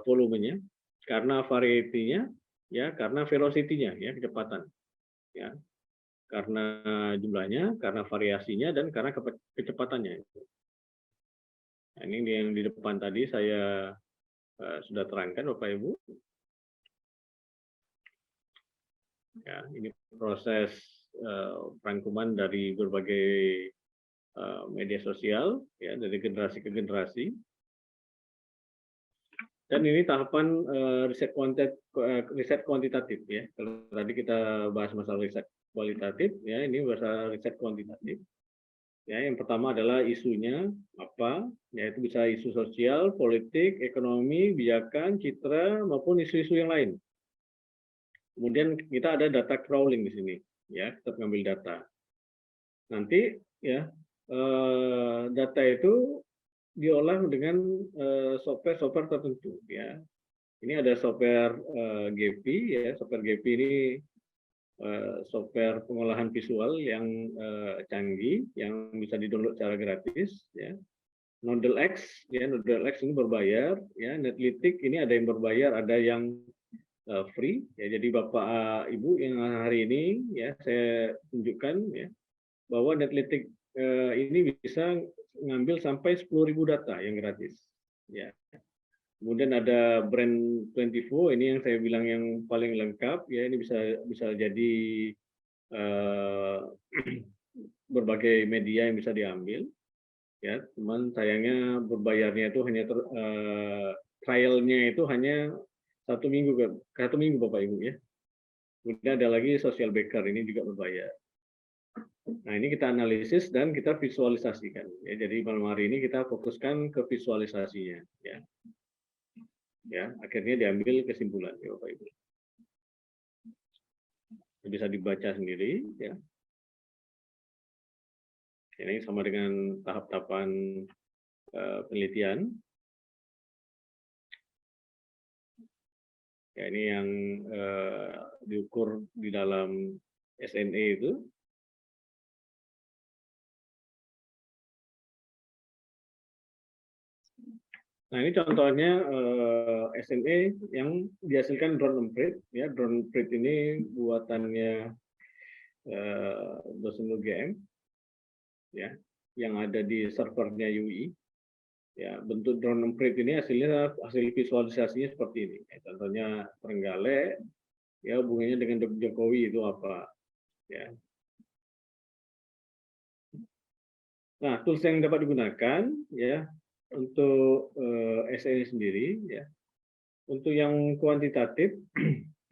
volumenya, karena variety-nya, ya, karena velocity-nya, ya, kecepatan, ya, karena jumlahnya, karena variasinya, dan karena kecepatannya. Nah, ini yang di depan tadi saya sudah terangkan, Bapak Ibu. Ya, ini proses rangkuman dari berbagai media sosial, ya, dari generasi ke generasi. Dan ini tahapan riset kuantitatif, ya. Kalau tadi kita bahas masalah riset kualitatif, ya, ini bahasa riset kuantitatif. Ya, yang pertama adalah isunya apa, yaitu bisa isu sosial, politik, ekonomi, kebijakan, citra, maupun isu-isu yang lain. Kemudian kita ada data crawling di sini, ya, kita mengambil data. Nanti, ya, data itu diolah dengan software tertentu, ya. Ini ada software GP ya, software GP ini software pengolahan visual yang canggih yang bisa di-download secara gratis ya. Nodel X ya, Nodel X ini berbayar ya, Netlytic ini ada yang berbayar, ada yang free ya. Jadi Bapak Ibu yang hari ini ya saya tunjukkan ya bahwa Netlytic ini bisa ngambil sampai 10.000 data yang gratis ya. Kemudian ada Brand 24 ini yang saya bilang yang paling lengkap ya, ini bisa jadi berbagai media yang bisa diambil ya, cuman sayangnya berbayarnya itu hanya trialnya itu hanya 1 minggu Bapak Ibu ya. Kemudian ada lagi Social Baker ini juga berbayar. Nah ini kita analisis dan kita visualisasikan ya. Jadi malam hari ini kita fokuskan ke visualisasinya ya. Ya akhirnya diambil kesimpulan ya Bapak Ibu. Bisa dibaca sendiri ya. Ini sama dengan tahap-tahapan penelitian. Ya, ini yang diukur di dalam SNE itu. Nah ini contohnya SNE yang dihasilkan drone emprit. Ya, drone emprit ini buatannya dosen UGM. Ya, yang ada di servernya UI. Ya, bentuk drone emprit ini hasil visualisasinya seperti ini. Ya, contohnya Trenggalek, ya hubungannya dengan Jokowi itu apa? Ya. Nah, tools yang dapat digunakan ya untuk SNE sendiri ya. Untuk yang kuantitatif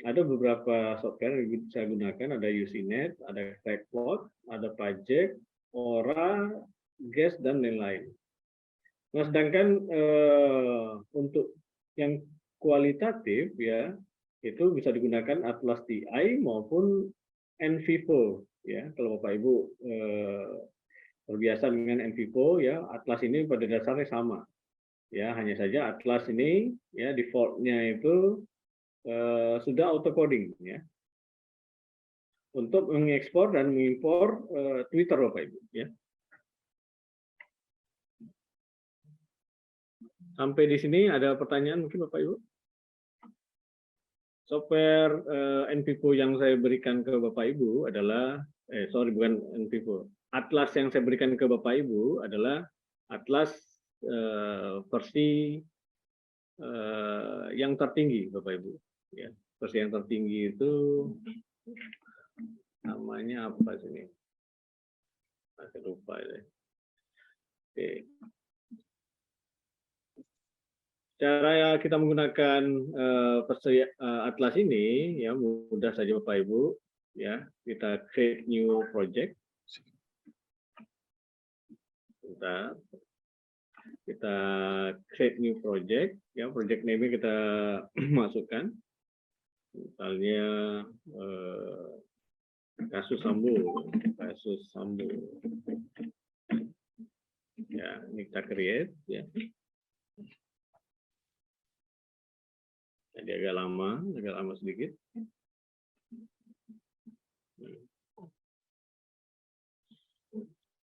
ada beberapa software yang saya gunakan, ada UCNet, ada Trackplot, ada Pajek, Aura, GES dan lain-lain. Nah, sedangkan untuk yang kualitatif ya itu bisa digunakan Atlas TI maupun NVivo ya. Kalau Bapak Ibu terbiasa dengan NVivo ya, Atlas ini pada dasarnya sama. Ya, hanya saja Atlas ini ya default-nya itu sudah auto coding ya. Untuk mengekspor dan mengimpor Twitter Bapak Ibu ya. Sampai di sini ada pertanyaan mungkin Bapak Ibu? Software NVivo yang saya berikan ke Bapak Ibu adalah bukan NVivo. Atlas yang saya berikan ke Bapak Ibu adalah Atlas versi yang tertinggi Bapak Ibu. Ya, versi yang tertinggi itu namanya apa sini? Saya lupa ya. Oke. Cara kita menggunakan Atlas ini ya mudah saja Bapak Ibu ya, kita create new project. Kita create new project ya, project name kita masukkan misalnya kasus Sambo ya, ini kita create ya. Jadi agak lama sedikit.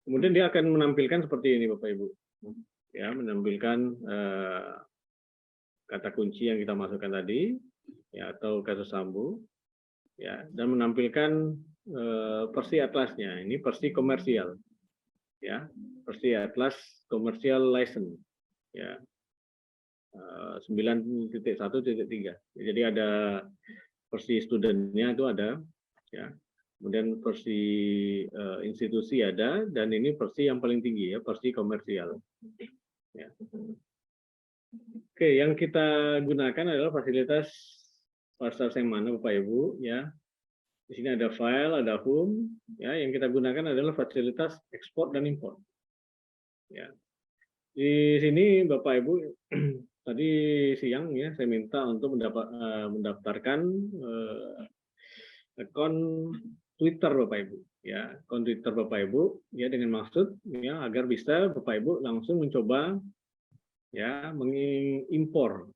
Kemudian dia akan menampilkan seperti ini Bapak Ibu. Ya, menampilkan kata kunci yang kita masukkan tadi ya, atau kasus Sambo ya, dan menampilkan versi atlasnya. Ini versi komersial. Ya, versi atlas komersial license ya. 9.1.3. Jadi ada versi studentnya itu ada ya. Kemudian versi institusi ada, dan ini versi yang paling tinggi ya, versi komersial. Ya. Oke, yang kita gunakan adalah fasilitas Parsers yang mana Bapak Ibu ya. Di sini ada file, ada home ya, yang kita gunakan adalah fasilitas ekspor dan import. Ya. Di sini Bapak Ibu tadi siang ya saya minta untuk mendaftarkan akun Twitter Bapak Ibu ya, akun Twitter Bapak Ibu ya, dengan maksud ya agar bisa Bapak Ibu langsung mencoba ya mengimpor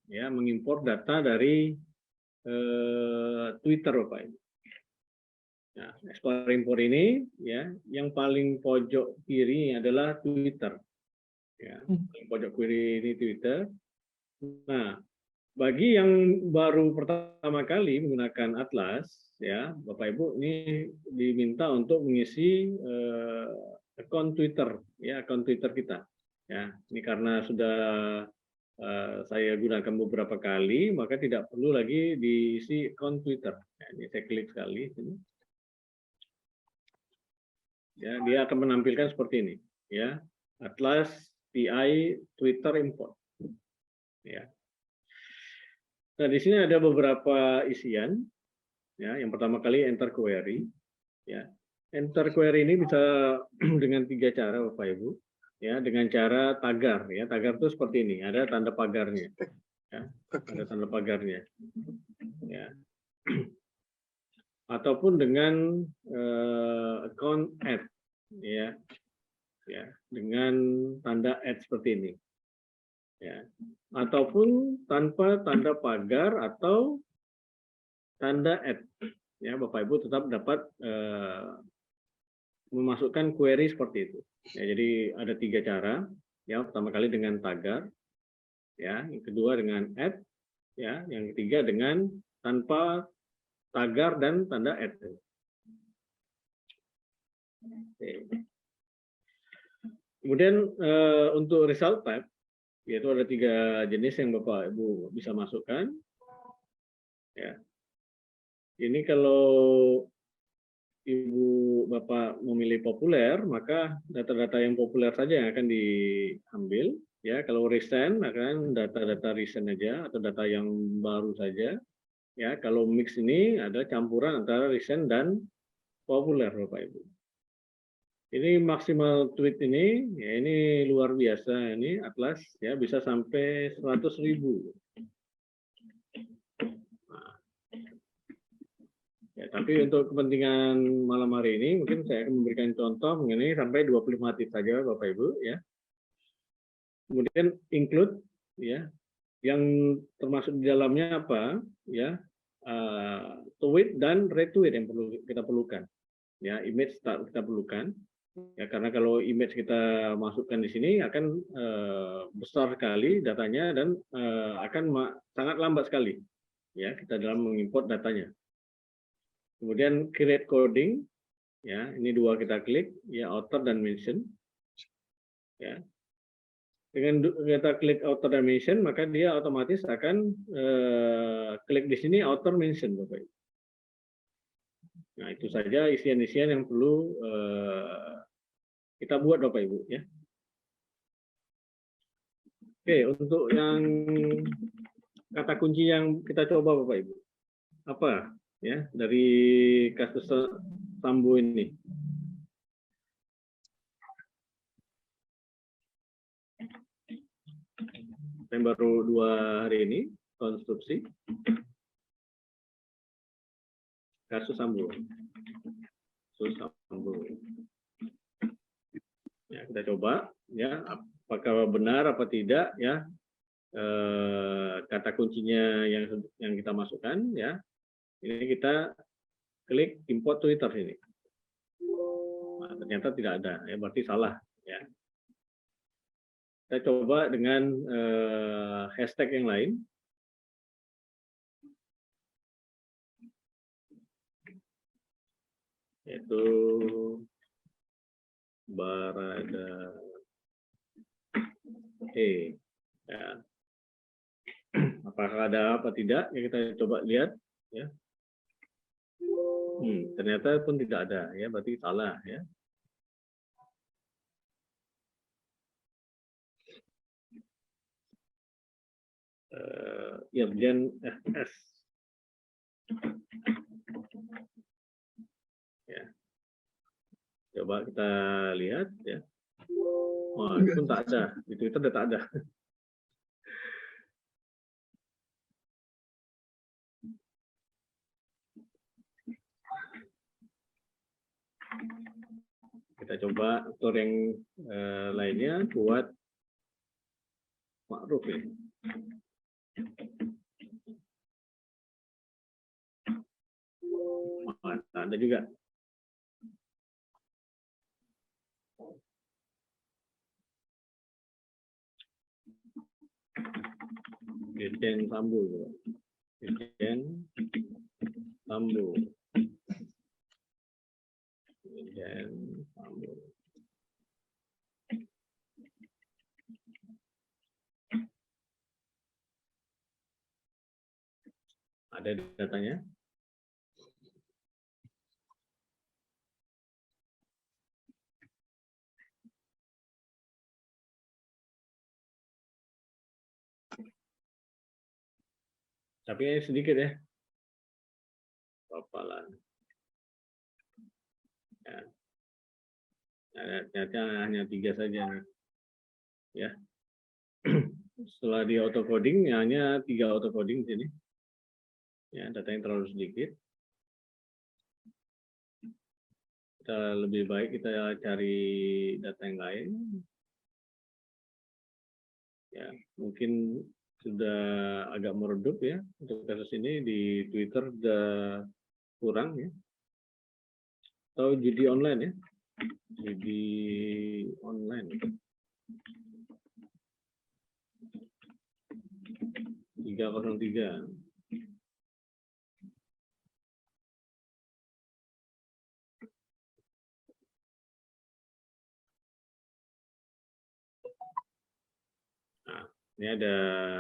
data dari Twitter, Bapak Ibu. Nah, ekspor impor ini ya yang paling pojok kiri adalah Twitter. Ya, paling pojok kiri ini Twitter. Nah, bagi yang baru pertama kali menggunakan Atlas, ya Bapak Ibu ini diminta untuk mengisi akun Twitter, ya akun Twitter kita. Ya, ini karena sudah saya gunakan beberapa kali, maka tidak perlu lagi diisi akun Twitter. Ya, ini saya klik sekali. Ya, dia akan menampilkan seperti ini. Ya, Atlas TI Twitter import. Ya. Nah, di sini ada beberapa isian. Ya, yang pertama kali enter query. Ya, enter query ini bisa dengan 3 cara, Bapak Ibu. Ya, dengan cara tagar. Ya, tagar itu seperti ini. Ada tanda pagarnya. Ya, ada tanda pagarnya. Ya. Ataupun dengan account add. Ya, ya, dengan tanda add seperti ini. Ya. Ataupun tanpa tanda pagar atau tanda add. Ya, Bapak Ibu tetap dapat memasukkan query seperti itu. Ya, jadi ada 3 cara. Ya, pertama kali dengan tagar, ya, yang kedua dengan add, ya, yang ketiga dengan tanpa tagar dan tanda add. Oke. Kemudian untuk result type, yaitu ada 3 jenis yang Bapak Ibu bisa masukkan. Ya. Ini kalau Ibu Bapak memilih populer, maka data-data yang populer saja yang akan diambil. Ya, kalau recent akan data-data recent aja atau data yang baru saja. Ya, kalau mix ini ada campuran antara recent dan populer, Bapak Ibu. Ini maksimal tweet ini, ya ini luar biasa ini Atlas, ya bisa sampai 100.000. Ya, tapi untuk kepentingan malam hari ini mungkin saya akan memberikan contoh mengenai sampai 25 tweet saja Bapak Ibu ya. Kemudian include ya yang termasuk di dalamnya apa ya tweet dan retweet yang perlu kita perlukan. Ya, image kita perlukan. Ya, karena kalau image kita masukkan di sini akan besar sekali datanya dan akan sangat lambat sekali ya kita dalam mengimport datanya. Kemudian create coding, ya ini 2 kita klik, ya author dan mention, ya. Dengan kita klik author dan mention, maka dia otomatis akan klik di sini author mention, Bapak Ibu. Nah itu saja isian-isian yang perlu kita buat, Bapak Ibu, ya. Oke, untuk yang kata kunci yang kita coba, Bapak Ibu, apa? Ya dari kasus Sambo ini. Yang baru 2 hari ini konstruksi kasus Sambo. Kasus Sambo. Ya, kita coba ya apakah benar apa tidak ya kata kuncinya yang kita masukkan ya. Ini kita klik import Twitter sini. Nah, ternyata tidak ada, ya berarti salah. Ya. Kita coba dengan hashtag yang lain. Yaitu Barada ya. Apakah ada apa tidak? Ya kita coba lihat. Ya. Ternyata pun tidak ada, ya berarti salah ya. Irjen FS. Ya. Coba kita lihat ya. Oh, itu pun tak ada. Di Twitter sudah tak ada. Kita coba aktor yang lainnya buat Ma'ruf ya. Ada juga. Dirjen Sambo. Dirjen Sambo. Dirjen Sambo. Ada datanya? Tapi sedikit ya. Papalan. Ya. Ternyata hanya 3 saja nih. Ya. Setelah di auto coding hanya 3 auto coding di sini. Ya, data yang terlalu sedikit. Kita lebih baik kita cari data yang lain. Ya, mungkin sudah agak meredup ya untuk kasus ini. Di Twitter sudah kurang ya. Atau judi online ya. Judi online. 303. Nah, ini ada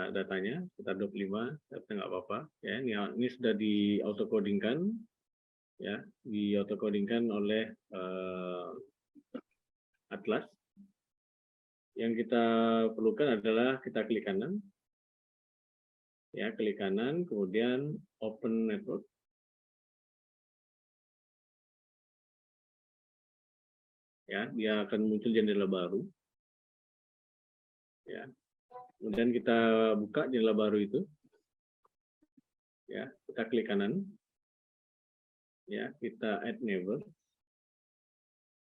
datanya sekitar 25, tapi nggak apa-apa. Ya, ini sudah di auto codingkan, ya, di auto codingkan oleh Atlas. Yang kita perlukan adalah kita klik kanan, ya, klik kanan, kemudian open network. Ya, dia akan muncul jendela baru. Ya. Kemudian kita buka jendela baru itu. Ya, kita klik kanan. Ya, kita add neighbor.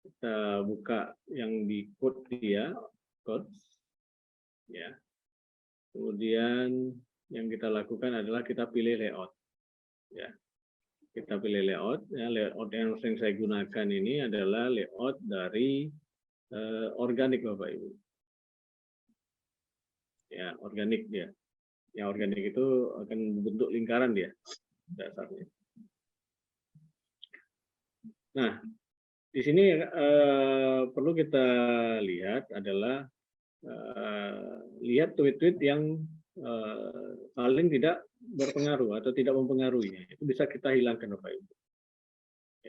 Kita buka yang di code dia, code. Ya. Kemudian yang kita lakukan adalah kita pilih layout. Ya. Kita pilih layout. Ya, layout yang sering saya gunakan ini adalah layout dari organik Bapak Ibu. Ya, organik dia. Yang organik itu akan bentuk lingkaran dia dasarnya. Nah, di sini perlu kita lihat adalah lihat tweet-tweet yang paling tidak berpengaruh atau tidak mempengaruhi. Itu bisa kita hilangkan Bapak Ibu.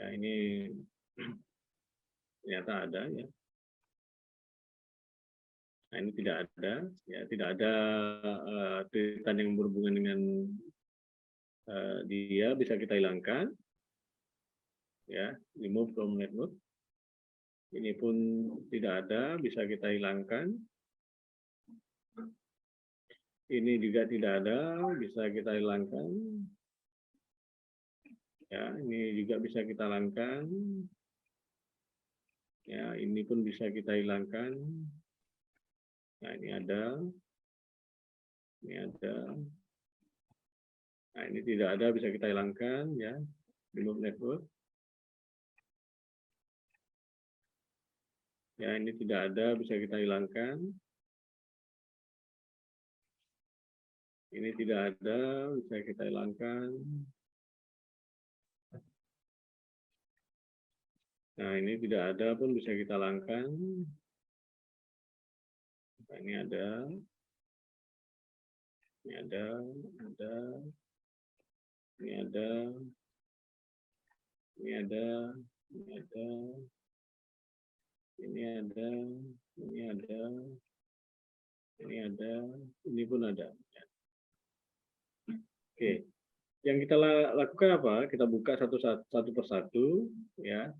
Ya, ini ternyata ada ya. Nah, ini tidak ada, ya, tidak ada tweetan yang berhubungan dengan dia, bisa kita hilangkan. Ya, remove from network. Ini pun tidak ada, bisa kita hilangkan. Ini juga tidak ada, bisa kita hilangkan. Ya, ini juga bisa kita hilangkan. Ya, ini pun bisa kita hilangkan. Nah, ini ada. Ini ada. Nah, ini tidak ada, bisa kita hilangkan, ya. Remove network. Ya, ini tidak ada, bisa kita hilangkan. Ini tidak ada, bisa kita hilangkan. Nah, ini tidak ada pun bisa kita hilangkan. Nah, ini ada. Ini ada. Ini ada. Ini ada. Ini ada. Ini ada. Ini ada. Ini ada. Ini pun ada. Oke. Yang kita lakukan apa? Kita buka satu persatu, ya.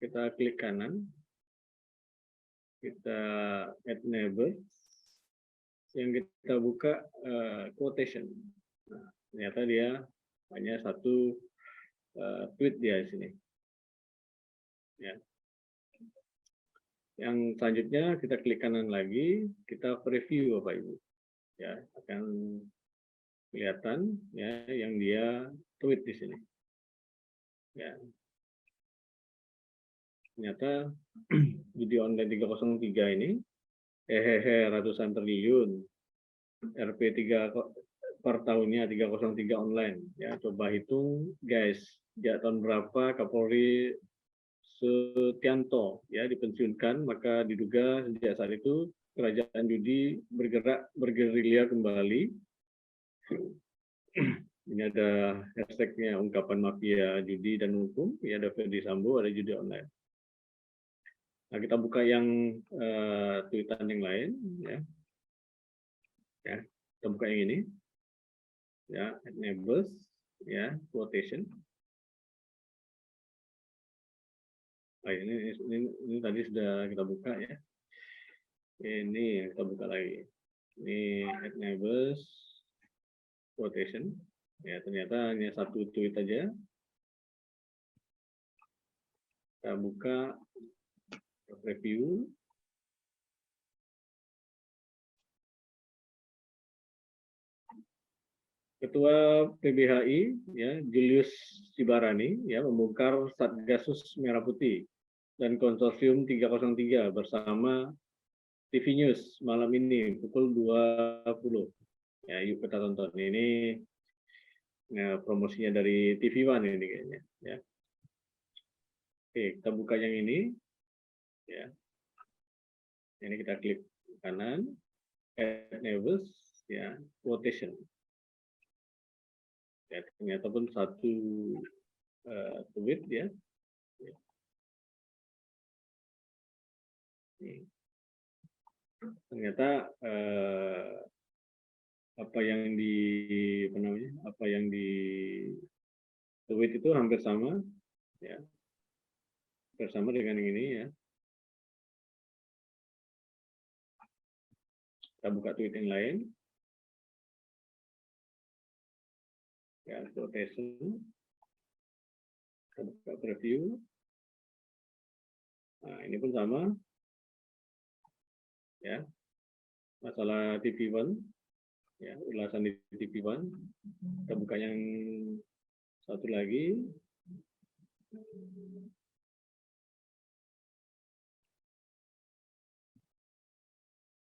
Kita klik kanan. Kita add neighbor. Yang kita buka quotation. Nah, ternyata dia hanya satu tweet dia di sini. Ya. Yang selanjutnya kita klik kanan lagi, kita preview Bapak Ibu. Ya, akan kelihatan ya yang dia tweet di sini. Ya. Ternyata judi online 303 ini ratusan triliun, RP3 per tahunnya 303 online. Ya, coba hitung guys, sejak tahun berapa Kapolri Setianto ya dipensiunkan, maka diduga sejak saat itu kerajaan judi bergerilya kembali. Ini ada hashtagnya ungkapan mafia judi dan hukum, ya ada Ferdi Sambo, ada judi online. Nah, kita buka yang tweetan yang lain, ya. Ya, kita buka yang ini, ya, enables, ya, quotation. Nah, ini tadi sudah kita buka ya. Ini kita buka lagi. Ini enables quotation. Ya, ternyata hanya satu tweet aja. Kita buka review. Ketua PBHI ya Julius Sibarani ya membongkar Satgasus Merah Putih dan konsorsium 303 bersama TV News malam ini pukul 20. Ya, yuk kita tonton. Ini ya, promosinya dari TV One ini kayaknya ya. Oke, kita buka yang ini ya. Ini kita klik kanan, enables ya, quotation. Ya, ternyata pun satu tweet ya. Ternyata apa yang di tweet itu hampir sama ya. Hampir sama dengan yang ini ya. Kita buka tweet yang lain. Ya, quotation. Kita buka preview. Nah, ini pun sama. Ya. Masalah TV One. Ya, ulasan di TV One. Kita buka yang satu lagi.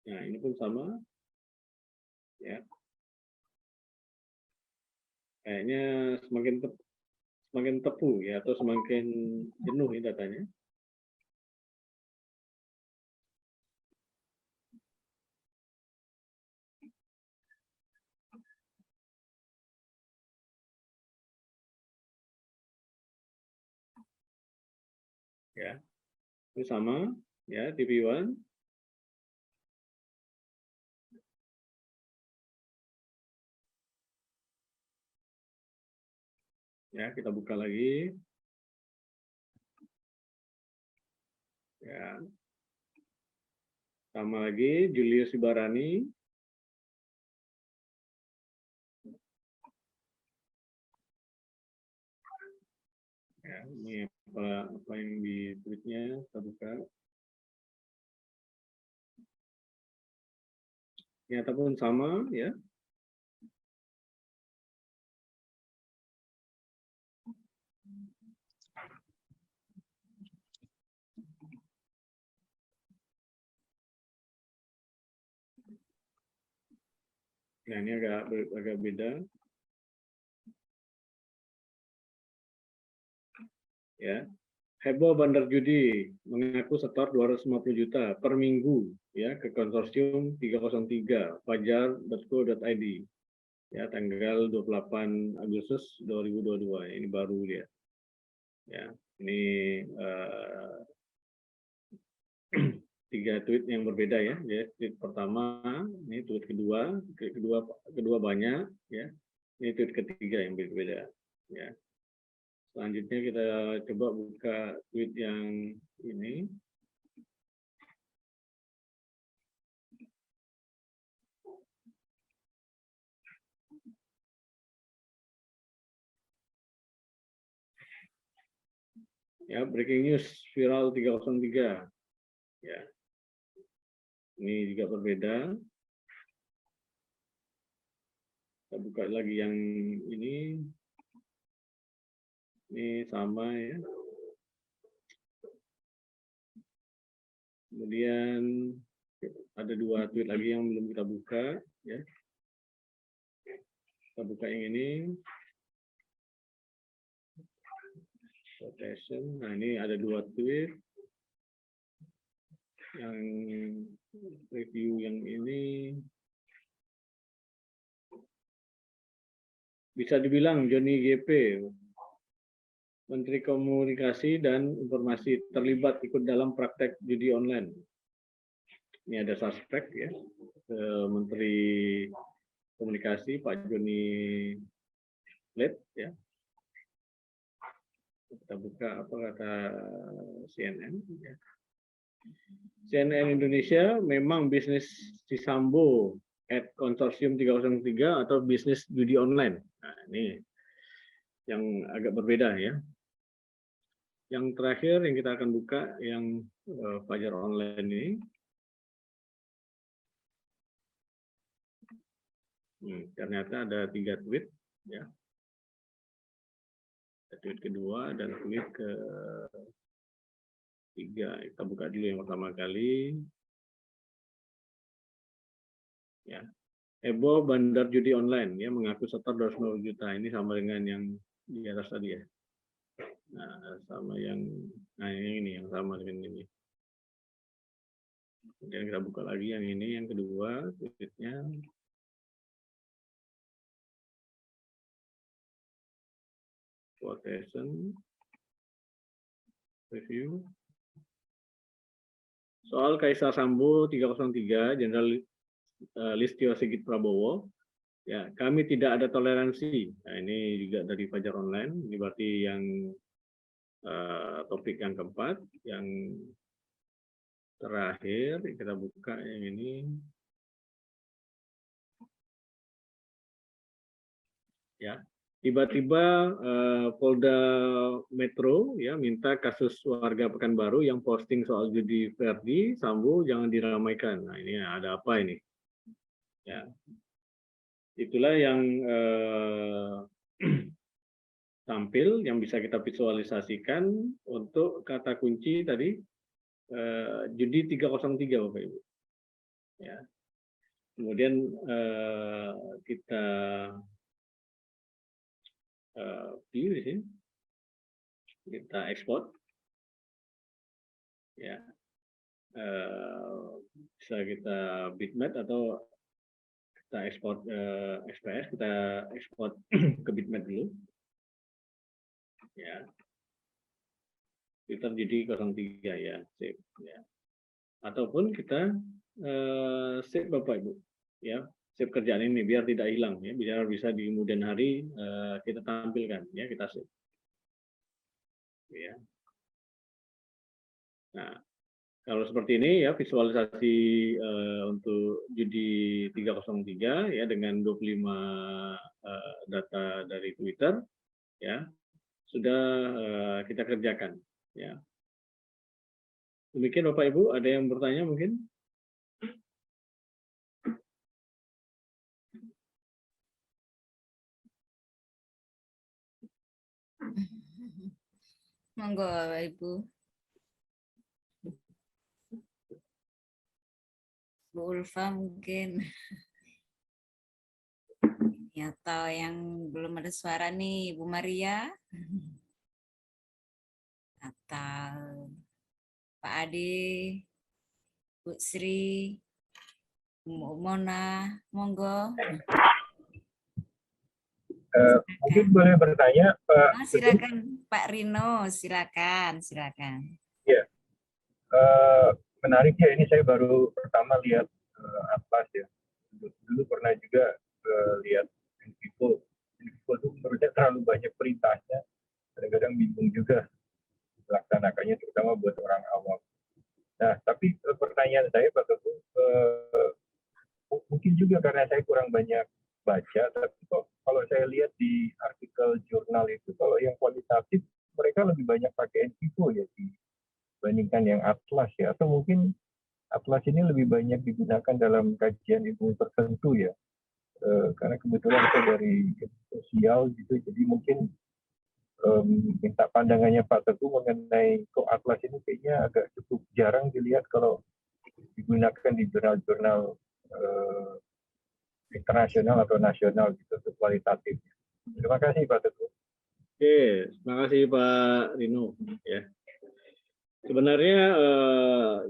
Nah, ini pun sama. Ya. Kayaknya semakin tepu ya atau semakin jenuh ini datanya. Ya. Ini sama ya TV One. Ya, kita buka lagi. Ya. Sama lagi Julius Sibarani. Ya, ini apa yang di tweetnya kita buka. Ternyata pun sama ya. Nah, ini agak beda. Ya. Heboh bandar judi mengaku setor 250 juta per minggu ya ke konsorsium 303 fajar.co.id. Ya, tanggal 28 Agustus 2022. Ini baru dia. Ya, ini 3 tweet yang berbeda ya. Tweet pertama, ini tweet kedua banyak ya. Ini tweet ketiga yang berbeda ya. Selanjutnya kita coba buka tweet yang ini. Ya, breaking news viral 303. Ya, ini juga berbeda. Kita buka lagi yang ini sama ya. Kemudian ada 2 tweet lagi yang belum kita buka ya. Kita buka yang ini. Quotation. Nah, ini ada 2 tweet. Yang review yang ini bisa dibilang Johnny GP, Menteri Komunikasi dan Informasi, terlibat ikut dalam praktek judi online. Ini ada suspek ya, Menteri Komunikasi Pak Johnny Plate ya. Kita buka apa kata CNN ya. CNN Indonesia memang bisnis Sambo at Konsorsium 303 atau bisnis judi online. Nah, ini yang agak berbeda ya. Yang terakhir yang kita akan buka yang Fajar Online ini. Ternyata ada 3 tweet ya. Tweet kedua dan tweet ketiga. Kita buka dulu yang pertama kali. Ya. Ebo bandar judi online ya mengaku setor 250 juta. Ini sama dengan yang di atas tadi ya. Nah, sama yang ini yang sama dengan ini. Kemudian kita buka lagi yang ini yang kedua tweetnya. Quotation review soal Kaisar Sambo 303 Jenderal Listio Sigit Prabowo ya, kami tidak ada toleransi. Nah, ini juga dari Fajar Online. Ini berarti yang topik yang keempat. Yang terakhir kita buka yang ini. Ya, tiba-tiba Polda Metro ya minta kasus warga Pekanbaru yang posting soal judi Verdi Sambo jangan diramaikan. Nah, ini ada apa ini? Ya, itulah yang tampil yang bisa kita visualisasikan untuk kata kunci tadi judi 303 Bapak Ibu. Ya. Kemudian kita view di sini, kita ekspor, ya, bisa kita bitmap atau kita ekspor XPS, kita ekspor ke bitmap dulu, ya, Twitter jadi 03 ya, save, ya, ataupun kita save Bapak Ibu, ya. Save kerjaan ini biar tidak hilang ya, biar bisa di kemudian hari kita tampilkan ya, kita save. Ya. Nah, kalau seperti ini ya visualisasi untuk judi 303 ya dengan 25 data dari Twitter ya sudah kita kerjakan ya. Demikian Bapak Ibu, ada yang bertanya mungkin? Monggo Bapak Ibu. Bu Ulfa mungkin. Atau yang belum ada suara nih, Bu Maria. Atau Pak Ade, Bu Sri, Bu Mona, monggo. Mungkin boleh bertanya Pak. Silakan Pak Rino, silakan. Ya, menarik ya, ini saya baru pertama lihat Atlas ya. Dulu pernah juga lihat Invivo itu menurutnya terlalu banyak perintahnya, kadang-kadang bingung juga melaksanakannya, terutama buat orang awam. Nah, tapi pertanyaan saya Pak Teguh, mungkin juga karena saya kurang banyak baca, tapi kok kalau saya lihat di artikel jurnal itu, kalau yang kualitatif mereka lebih banyak pakai Invivo ya dibandingkan yang Atlas ya, atau mungkin Atlas ini lebih banyak digunakan dalam kajian ilmu tertentu ya, karena kebetulan saya dari sosial gitu, jadi mungkin minta pandangannya Pak Teguh mengenai kok Atlas ini kayaknya agak cukup jarang dilihat kalau digunakan di jurnal-jurnal internasional atau nasional gitu untuk kualitatif. Terima kasih Pak Teguh. Oke, terima kasih Pak Rino. Ya, sebenarnya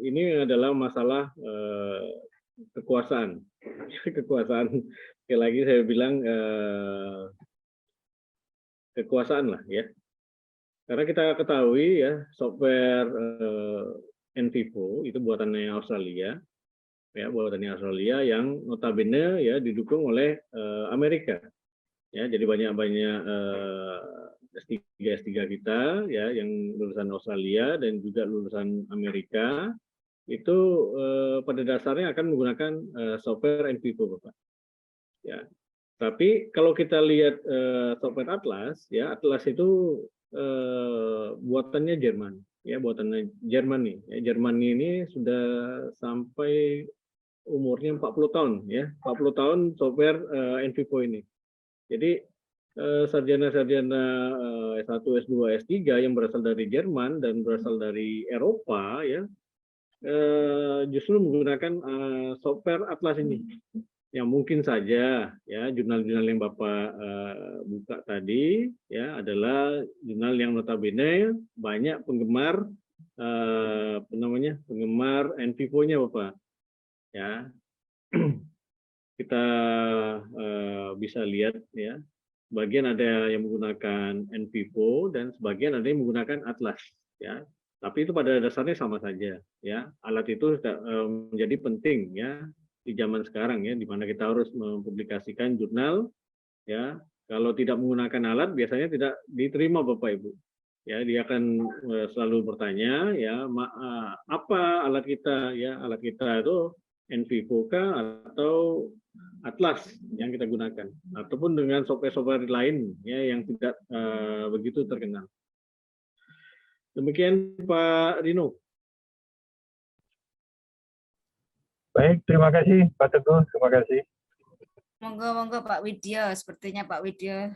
ini adalah masalah kekuasaan. Kekuasaan. Sekali lagi saya bilang kekuasaan lah ya. Karena kita ketahui ya software NVivo itu buatannya Australia, ya buatannya Australia yang notabene ya didukung oleh Amerika. Ya, jadi banyak-banyak S3 kita ya yang lulusan Australia dan juga lulusan Amerika itu pada dasarnya akan menggunakan software NVivo, Bapak. Ya. Tapi kalau kita lihat software Atlas, ya Atlas itu buatannya Jerman, ya buatannya Jerman nih. Ya, Jerman ini sudah sampai umurnya 40 tahun, ya 40 tahun software NVivo ini. Jadi sarjana-sarjana S1, S2, S3 yang berasal dari Jerman dan berasal dari Eropa ya justru menggunakan software Atlas ini. Yang mungkin saja ya jurnal-jurnal yang Bapak buka tadi ya adalah jurnal yang notabene banyak penggemar penggemar NVivo-nya Bapak. Ya. Kita bisa lihat ya, sebagian ada yang menggunakan NVivo dan sebagian ada yang menggunakan Atlas ya. Tapi itu pada dasarnya sama saja ya. Alat itu menjadi penting ya di zaman sekarang ya, di mana kita harus mempublikasikan jurnal ya. Kalau tidak menggunakan alat biasanya tidak diterima Bapak Ibu. Ya, dia akan selalu bertanya ya, apa alat kita ya? Alat kita itu NVivo kah atau Atlas yang kita gunakan, ataupun dengan software-software lain ya yang tidak begitu terkenal. Demikian Pak Rino. Baik, terima kasih Pak Teguh, terima kasih. Monggo Pak Widyo, sepertinya Pak Widyo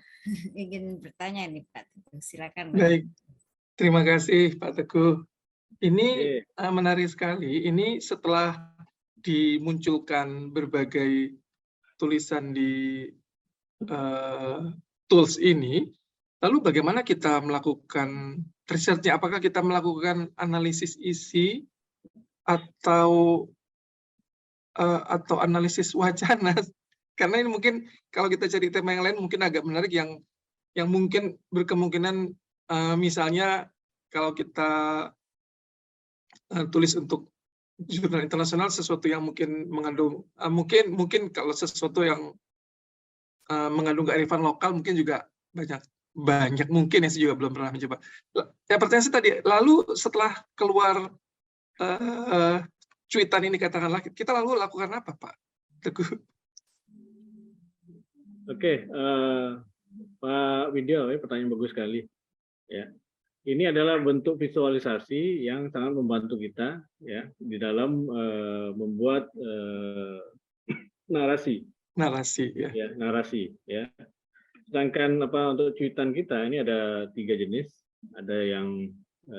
ingin bertanya nih Pak Teguh, silakan. Baik, terima kasih Pak Teguh. Ini menarik sekali. Ini setelah dimunculkan berbagai tulisan di tools ini, lalu bagaimana kita melakukan risetnya? Apakah kita melakukan analisis isi atau analisis wacana? Karena ini mungkin kalau kita cari tema yang lain mungkin agak menarik yang mungkin berkemungkinan misalnya kalau kita tulis untuk jurnal internasional sesuatu yang mungkin mengandung mungkin kalau sesuatu yang mengandung kearifan lokal mungkin juga banyak mungkin ya, saya juga belum pernah mencoba. Ya, pertanyaan saya tadi, lalu setelah keluar cuitan ini katakanlah, kita lalu lakukan apa Pak Teguh? Oke, Pak Widyo, pertanyaan bagus sekali. Ya, ini adalah bentuk visualisasi yang sangat membantu kita ya di dalam membuat narasi. Narasi ya. Sedangkan untuk cuitan kita ini ada 3 jenis. Ada yang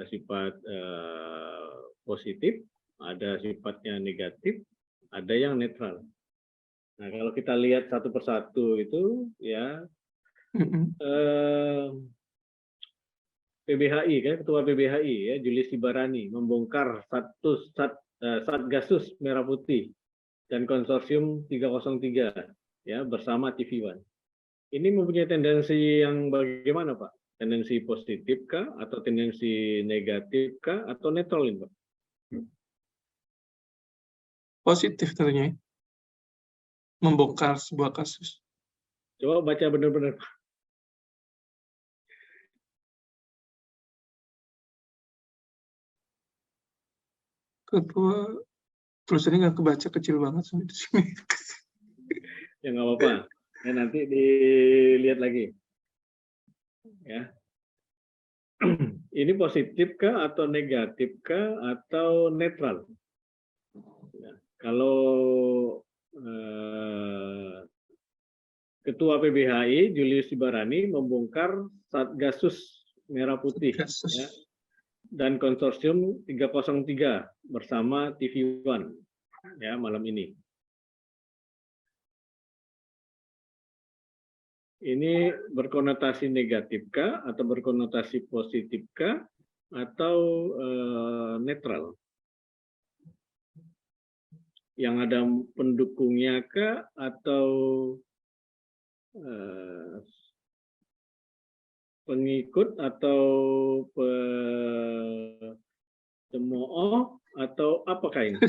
sifat positif, ada sifatnya negatif, ada yang netral. Nah, kalau kita lihat satu persatu itu ya PBHI kan, Ketua PBHI ya Julius Sibarani membongkar Satgasus Merah Putih dan Konsorsium 303 ya bersama TV One. Ini mempunyai tendensi yang bagaimana Pak? Tendensi positif kah atau tendensi negatif kah atau netral ini Pak? Positif tentunya. Membongkar sebuah kasus. Coba baca benar-benar Pak. Ketua tulisannya nggak kebaca, kecil banget sampai di sini. Ya nggak apa-apa. Ya, nanti dilihat lagi. Ya. ini positif kah atau negatif kah atau netral? Ya, kalau Ketua PBHI Julius Sibarani membongkar Satgasus Merah Putih ya, dan konsorsium 303 bersama TV One ya malam ini. Ini berkonotasi negatifkah atau berkonotasi positifkah atau netral? Yang ada pendukungnya kah atau pengikut atau cemooh atau apakah ini?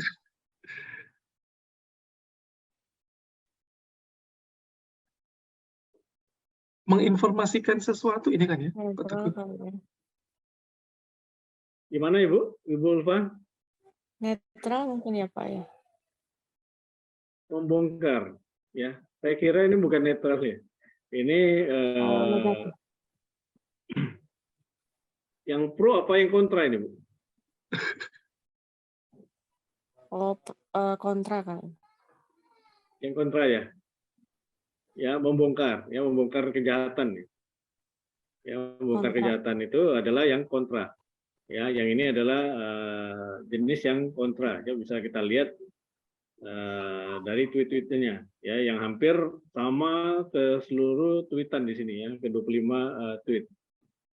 Menginformasikan sesuatu ini kan ya, Pak Teguh? Gimana Ibu? Ibu Ulfa? Netral mungkin ya Pak ya. Membongkar, ya. Saya kira ini bukan netral ya. Ini yang pro apa yang kontra ini Bu? Oh, kontra kan. Yang kontra ya. Ya, membongkar kejahatan. Ya, membongkar Kontra. kejahatan itu adalah yang kontra. Ya, yang ini adalah jenis yang kontra. Ya, bisa kita lihat dari tweet-tweetnya, ya, yang hampir sama ke seluruh tweetan di sini, ya, ke 25 tweet.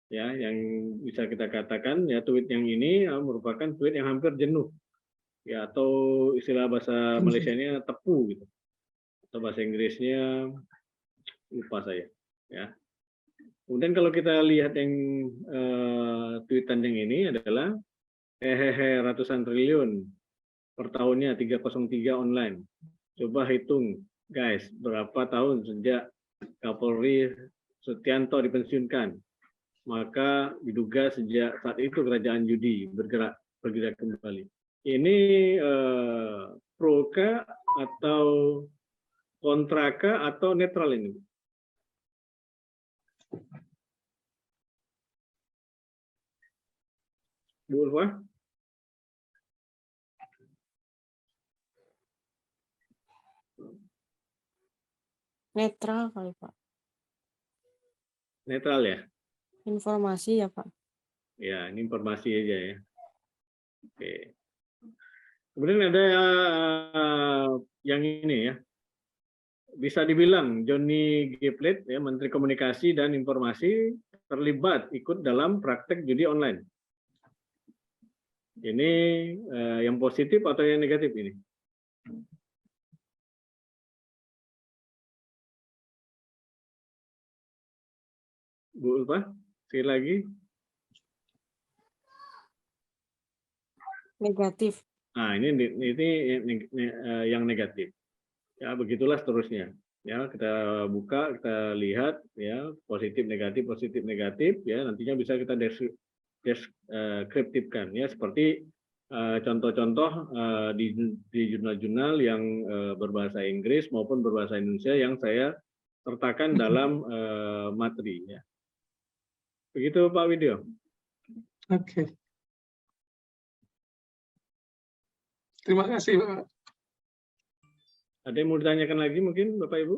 Ya, yang bisa kita katakan, ya, tweet yang ini merupakan tweet yang hampir jenuh. Ya, atau istilah bahasa Malaysianya tepu gitu. Atau bahasa Inggrisnya lupa saya, ya. Kemudian kalau kita lihat yang tweetan yang ini adalah hehehe ratusan triliun per tahunnya 303 online. Coba hitung guys, berapa tahun sejak Kapolri Setianto dipensiunkan? Maka diduga sejak saat itu kerajaan judi bergerak kembali. Ini pro kah atau kontra kah atau netral ini? Bu Ulfa? Netral kali Pak. Netral ya? Informasi ya Pak. Ya, ini informasi aja ya. Oke. Kemudian ada yang ini ya. Bisa dibilang Johnny G. Plate, ya, Menteri Komunikasi dan Informasi, terlibat ikut dalam praktek judi online. Ini yang positif atau yang negatif ini? Bu Ulfa, sekali lagi. Negatif. Nah, ini yang negatif. Ya, begitulah seterusnya. Ya, kita buka, kita lihat, ya, positif negatif, ya, nantinya bisa kita deskriptifkan, ya, seperti contoh-contoh di jurnal-jurnal yang berbahasa Inggris maupun berbahasa Indonesia yang saya sertakan dalam materi. Ya. Begitu Pak Widyo. Oke. Terima kasih Pak. Ada yang mau ditanyakan lagi mungkin Bapak Ibu?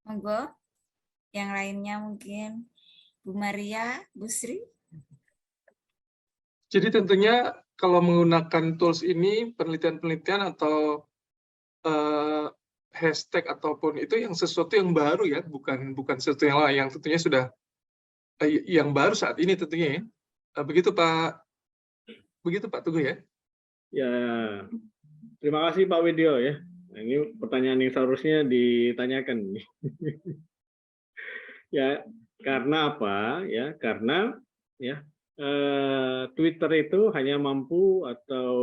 Monggo. Yang lainnya mungkin Bu Maria, Bu Sri. Jadi tentunya kalau menggunakan tools ini, penelitian-penelitian atau hashtag ataupun itu yang sesuatu yang baru ya, bukan sesuatu yang lain, yang tentunya sudah yang baru saat ini tentunya ya. Begitu Pak Teguh ya. Ya, terima kasih Pak Widyo ya. Nah, ini pertanyaan yang seharusnya ditanyakan. Ya, karena apa? Ya, karena ya Twitter itu hanya mampu atau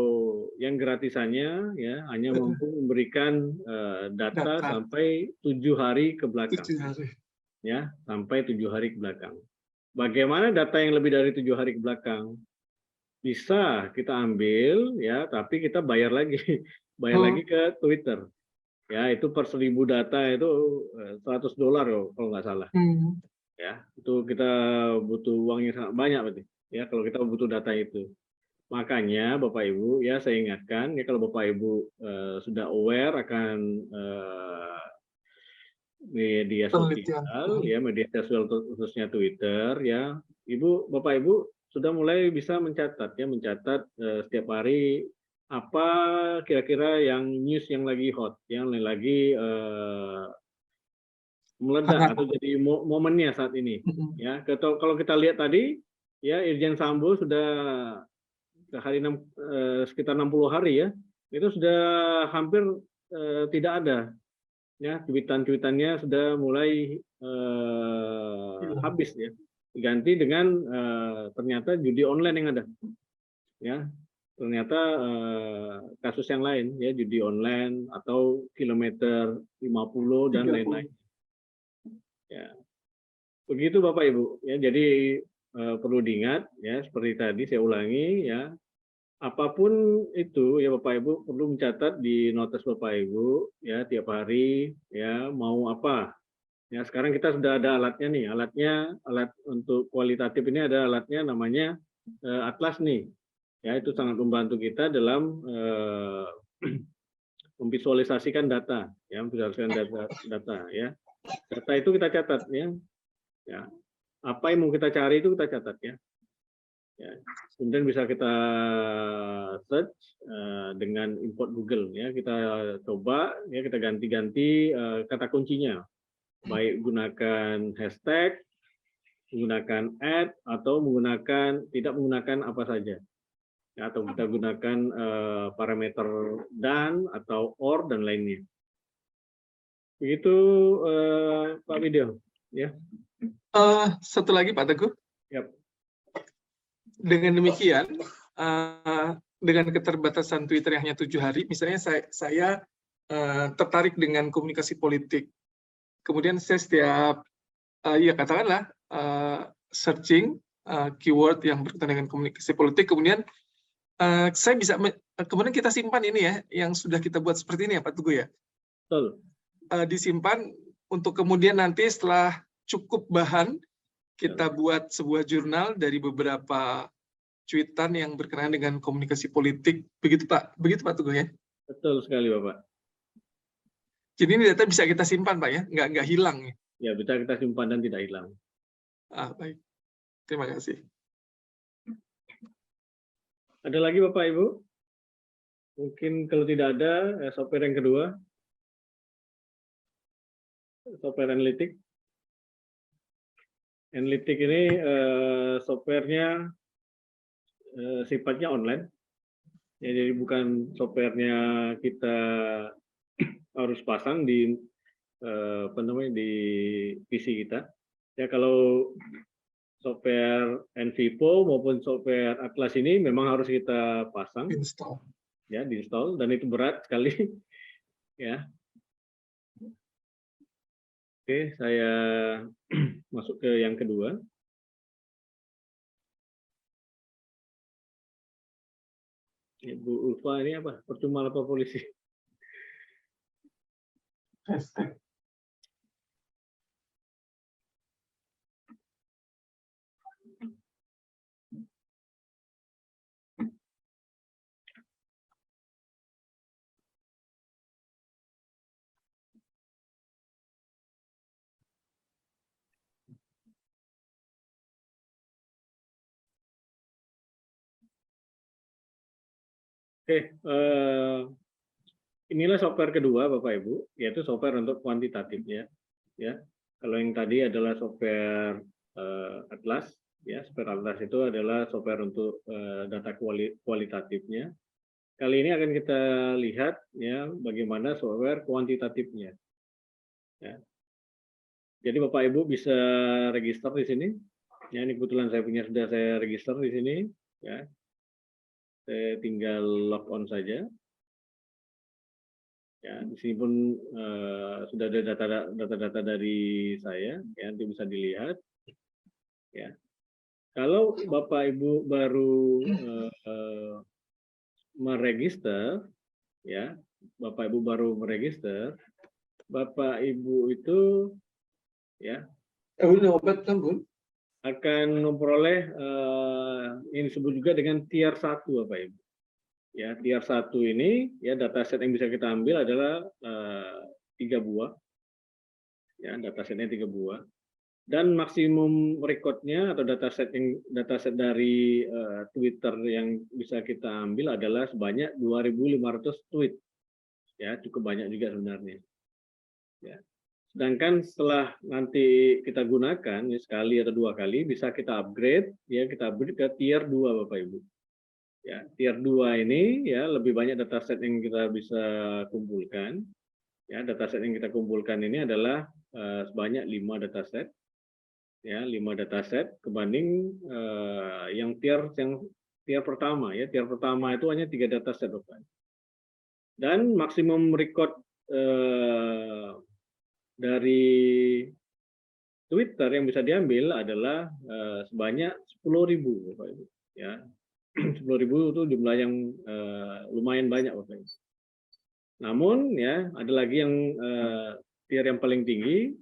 yang gratisannya ya hanya mampu memberikan data sampai 7 hari ke belakang. 7 hari. Ya, sampai 7 hari ke belakang. Bagaimana data yang lebih dari 7 hari ke belakang? Bisa kita ambil ya, tapi kita bayar lagi, lagi ke Twitter. Ya, itu per 1000 data itu $100 kalau nggak salah. Ya, itu kita butuh uang yang sangat banyak berarti. Ya, kalau kita butuh data itu. Makanya Bapak Ibu, ya saya ingatkan, ya kalau Bapak Ibu sudah aware akan media sosial, ya media sosial khususnya Twitter, ya Bapak Ibu sudah mulai bisa mencatat, ya mencatat setiap hari apa kira-kira yang news yang lagi hot, yang lagi meledak atau jadi momennya saat ini. Ya, kalau kita lihat tadi, ya Irjen Sambo sudah sekitar 60 hari ya, itu sudah hampir tidak ada. Ya, cuitan-cuitannya sudah mulai habis ya, diganti dengan ternyata judi online yang ada. Ya, ternyata kasus yang lain ya, judi online atau kilometer 50 dan lain-lain. Ya, begitu Bapak Ibu. Ya, jadi perlu diingat ya, seperti tadi saya ulangi ya, apapun itu ya Bapak Ibu perlu mencatat di notes Bapak Ibu ya tiap hari ya mau apa. Ya, sekarang kita sudah ada alatnya nih, alat untuk kualitatif ini ada alatnya namanya Atlas nih. Ya, itu sangat membantu kita dalam memvisualisasikan data, ya, memvisualisasikan data ya. Data itu kita catat ya. Ya. Apa yang mau kita cari itu kita catat ya. Ya. Kemudian bisa kita search dengan import Google ya. Kita coba ya, kita ganti-ganti kata kuncinya. Baik gunakan hashtag, menggunakan ad atau tidak menggunakan apa saja. Ya, atau kita gunakan parameter dan atau or dan lainnya. Begitu Pak Widyo ya. Satu lagi Pak Teguh. Yap. Dengan demikian, dengan keterbatasan Twitter yang hanya 7 hari, misalnya saya tertarik dengan komunikasi politik. Kemudian saya setiap, ya katakanlah, searching keyword yang berkaitan dengan komunikasi politik, kemudian saya bisa, kemudian kita simpan ini ya, yang sudah kita buat seperti ini ya Pak Teguh ya. Betul. Disimpan untuk kemudian nanti setelah cukup bahan, kita buat sebuah jurnal dari beberapa cuitan yang berkenaan dengan komunikasi politik. Begitu Pak Teguh ya? Betul sekali Bapak. Jadi ini data bisa kita simpan Pak ya? Nggak hilang ya? Ya, bisa kita simpan dan tidak hilang. Baik. Terima kasih. Ada lagi Bapak Ibu? Mungkin kalau tidak ada, software yang kedua. Software Analytics. Analytics ini softwarenya sifatnya online. Ya, jadi bukan softwarenya kita harus pasang di di PC kita. Ya, kalau software Envivo maupun software Atlas ini memang harus kita pasang, ya, diinstal, dan itu berat sekali. Ya. Oke, saya masuk ke yang kedua. Ibu Ulfa ini apa? Percuma lapor polisi. Oke, inilah software kedua Bapak Ibu, yaitu software untuk kuantitatifnya. Ya, kalau yang tadi adalah software Atlas, ya, software Atlas itu adalah software untuk data kualitatifnya. Kali ini akan kita lihat ya bagaimana software kuantitatifnya. Ya. Jadi Bapak Ibu bisa register di sini. Ya, ini kebetulan sudah saya register di sini. Ya. Saya tinggal log on saja. Ya, di sini pun sudah ada data-data dari saya, ya, nanti bisa dilihat. Ya, kalau Bapak Ibu baru meregister, ya, Bapak Ibu baru meregister, Bapak Ibu itu ya Ini obat kan, Bun? akan memperoleh ini disebut juga dengan tier 1 Bapak Ibu. Ya, tier 1 ini ya dataset yang bisa kita ambil adalah 3 buah. Ya, datasetnya 3 buah. Dan maksimum recordnya atau dataset dari Twitter yang bisa kita ambil adalah sebanyak 2.500 tweet. Ya, cukup banyak juga sebenarnya. Ya. Sedangkan setelah nanti kita gunakan ya, sekali atau 2 kali bisa kita upgrade ya, kita upgrade ke tier 2 Bapak Ibu. Ya, tier 2 ini ya lebih banyak dataset yang kita bisa kumpulkan. Ya, dataset yang kita kumpulkan ini adalah sebanyak 5 dataset. Ya, 5 dataset kebanding yang tier pertama ya. Tier pertama itu hanya 3 dataset Bapak. Dan maksimum record dari Twitter yang bisa diambil adalah sebanyak 10.000 Bapak Ibu. Ya, 10.000 itu jumlah yang lumayan banyak Bapak Ibu. Namun ya ada lagi yang tier yang paling tinggi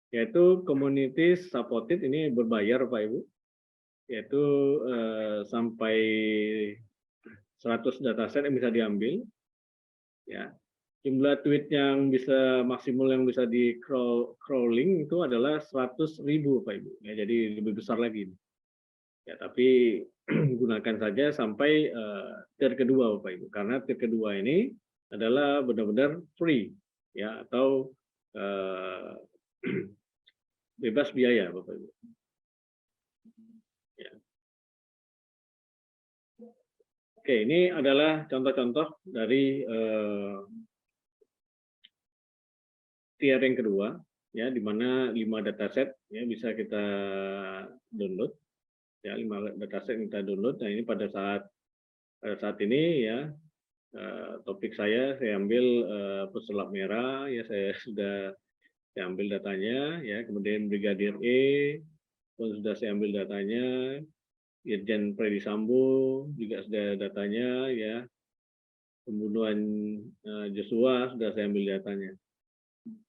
yaitu community supported, ini berbayar Bapak Ibu, yaitu sampai 100 dataset yang bisa diambil. Ya. Jumlah tweet yang bisa maksimal yang bisa di crawling itu adalah 100.000 Pak Ibu. Ya, jadi lebih besar lagi. Ya, tapi gunakan saja sampai tier kedua Bapak Ibu. Karena tier kedua ini adalah benar-benar free ya atau bebas biaya Bapak Ibu. Ya. Oke, ini adalah contoh-contoh dari tier yang kedua, ya, di mana 5 dataset ya bisa kita download, ya 5 dataset yang kita download. Nah ini pada saat ini ya topik saya ambil pesulap merah, ya saya ambil datanya, ya kemudian Brigadir E pun sudah saya ambil datanya, Irjen Freddy Sambo juga sudah datanya, ya pembunuhan Joshua sudah saya ambil datanya.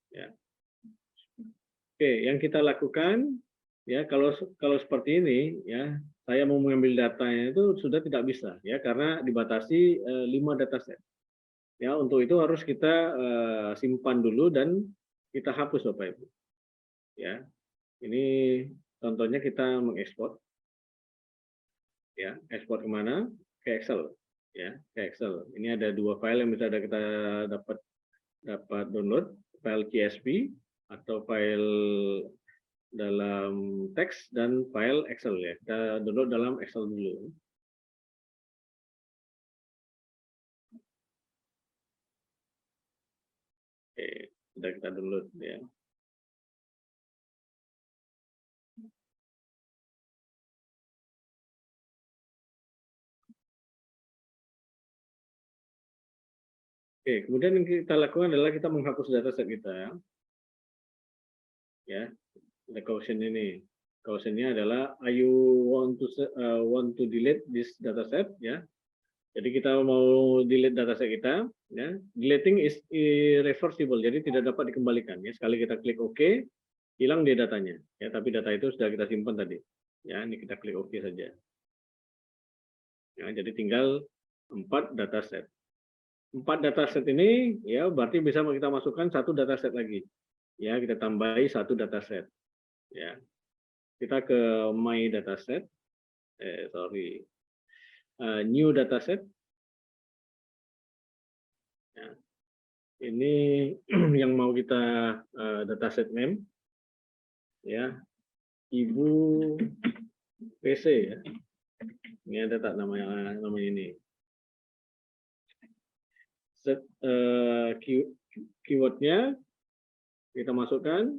Ya. Oke, yang kita lakukan ya kalau seperti ini ya, saya mau mengambil datanya itu sudah tidak bisa ya karena dibatasi 5 dataset. Ya, untuk itu harus kita simpan dulu dan kita hapus Bapak Ibu. Ya. Ini contohnya kita mengekspor. Ya, ekspor kemana? Ke Excel. Ya, ke Excel. Ini ada 2 file yang bisa kita dapat download, file CSV atau file dalam teks dan file Excel ya. Kita download dalam Excel dulu. Oke, sudah kita download ya. Oke, kemudian yang kita lakukan adalah kita menghapus dataset kita. Ya, ada caution ini. Cautionnya adalah you want to delete this dataset ya. Jadi kita mau delete dataset kita, ya. Deleting is irreversible, jadi tidak dapat dikembalikan. Ya, sekali kita klik OK, hilang dia datanya. Ya, tapi data itu sudah kita simpan tadi. Ya, ini kita klik OK saja. Ya, jadi tinggal 4 dataset. 4 dataset ini ya berarti bisa kita masukkan 1 dataset lagi. Ya, kita tambahi 1 dataset. Ya. Kita ke my dataset. New dataset. Ya. Ini yang mau kita dataset name. Ya. Ibu PC ya. Ini ada tak namanya ini. Keywordnya kita masukkan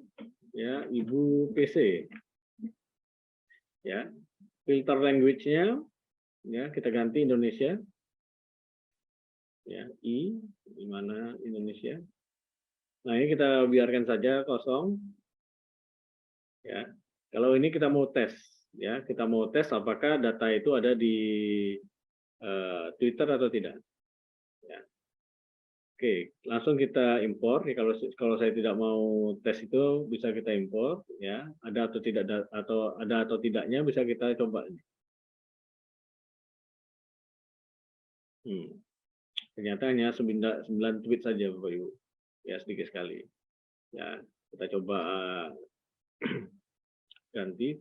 ya Ibu PC. Ya. Filter language-nya ya kita ganti Indonesia. Ya, di mana Indonesia. Nah, ini kita biarkan saja kosong. Ya. Kalau ini kita mau tes ya, kita mau tes apakah data itu ada di Twitter atau tidak. Ya. Oke, langsung kita impor. Ya, kalau saya tidak mau tes itu bisa kita impor, ya. Ada atau tidak ada atau tidaknya bisa kita coba. Ternyata hanya 9 tweet saja Bapak Ibu. Ya, sedikit sekali. Ya, kita coba ganti.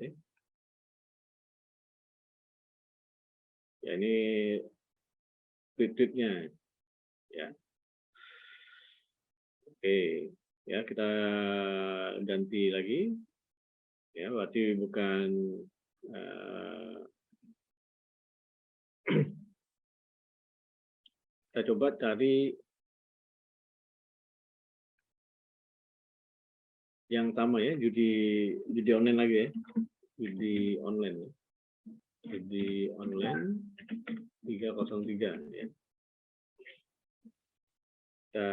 Ya, ini tweet-tweetnya. Ya. Oke, ya kita ganti lagi. Ya, berarti bukan kita coba cari yang sama ya, judi online lagi ya. Judi online. Judi online 303 ya. Kita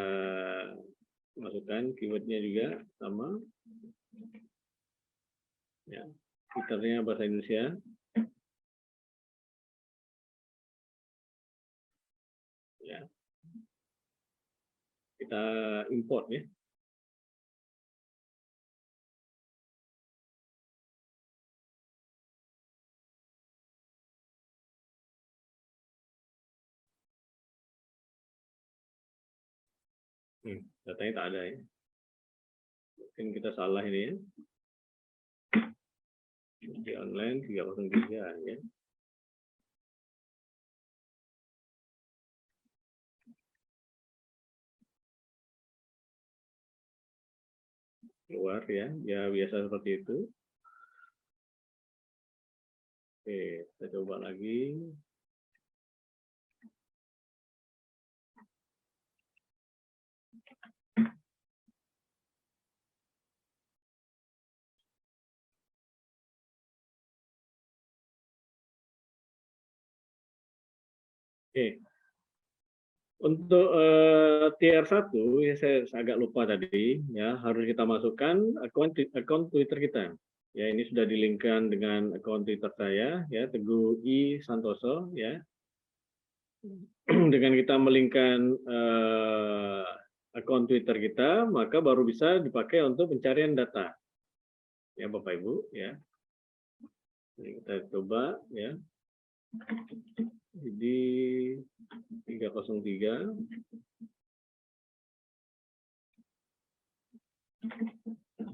masukkan keywordnya juga sama. Ya, Twitternya bahasa Indonesia. Ya. Kita import ya. Datanya tak ada ya. Mungkin kita salah ini ya. Di online 303 ya. Keluar ya, ya biasa seperti itu. Oke, kita coba lagi. Oke. Untuk tier 1 ya saya agak lupa tadi ya, harus kita masukkan akun Twitter kita. Ya, ini sudah di-linkkan dengan akun Twitter saya ya, Teguh I Santoso ya. Dengan kita melinkkan akun Twitter kita, maka baru bisa dipakai untuk pencarian data. Ya, Bapak Ibu ya. Jadi kita coba ya. Jadi 303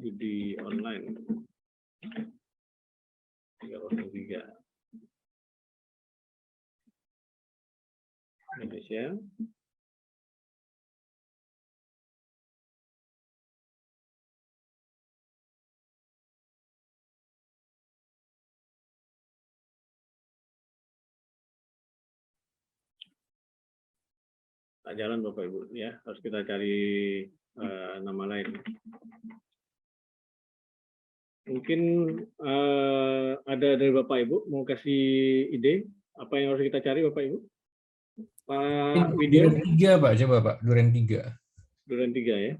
judi online 303 Indonesia. Tak jalan Bapak Ibu ya, harus kita cari nama lain. Mungkin ada dari Bapak Ibu mau kasih ide apa yang harus kita cari Bapak Ibu? Pak Widya? Duren 3 Pak, coba Pak, Duren 3. Duren 3 ya.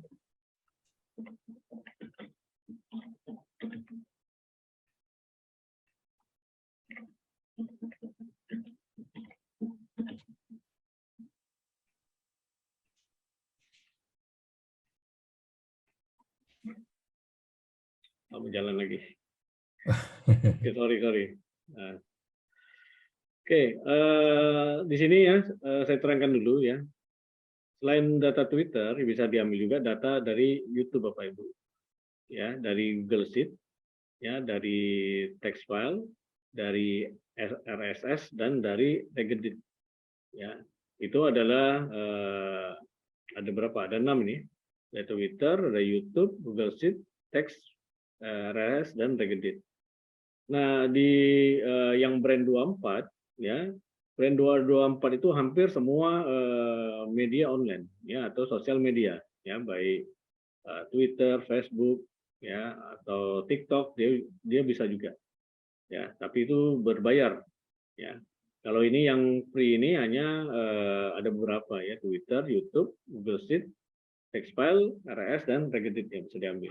Kamu jalan lagi. Oke, sorry. Nah. Oke, di sini ya saya terangkan dulu ya. Selain data Twitter, bisa diambil juga data dari YouTube Bapak Ibu. Ya, dari Google Sheet, ya, dari text file, dari RSS dan dari Regedit. Ya, itu adalah ada berapa? Ada 6 ini. Ada Twitter, ada YouTube, Google Sheet, text, RSS dan Regedit. Nah, di yang brand 24 ya, brand 224 itu hampir semua media online ya atau sosial media ya, baik Twitter, Facebook ya atau TikTok dia bisa juga. Ya, tapi itu berbayar ya. Kalau ini yang free ini hanya ada beberapa ya, Twitter, YouTube, Google Sheet, text file, RSS dan Regedit yang bisa diambil.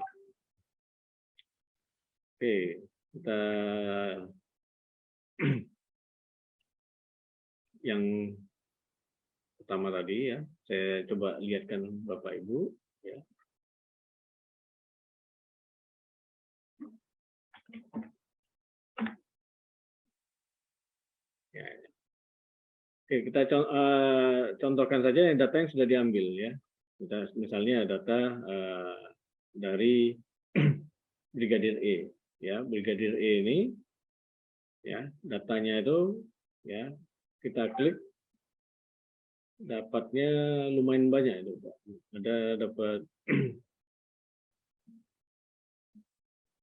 Oke, kita yang pertama tadi ya. Saya coba lihatkan Bapak Ibu ya. Ya. Oke, kita contohkan saja data yang sudah diambil ya. Kita misalnya data dari Brigadir E ya. Brigadir E ini ya, datanya itu ya kita klik, dapatnya lumayan banyak itu Pak. Ada dapat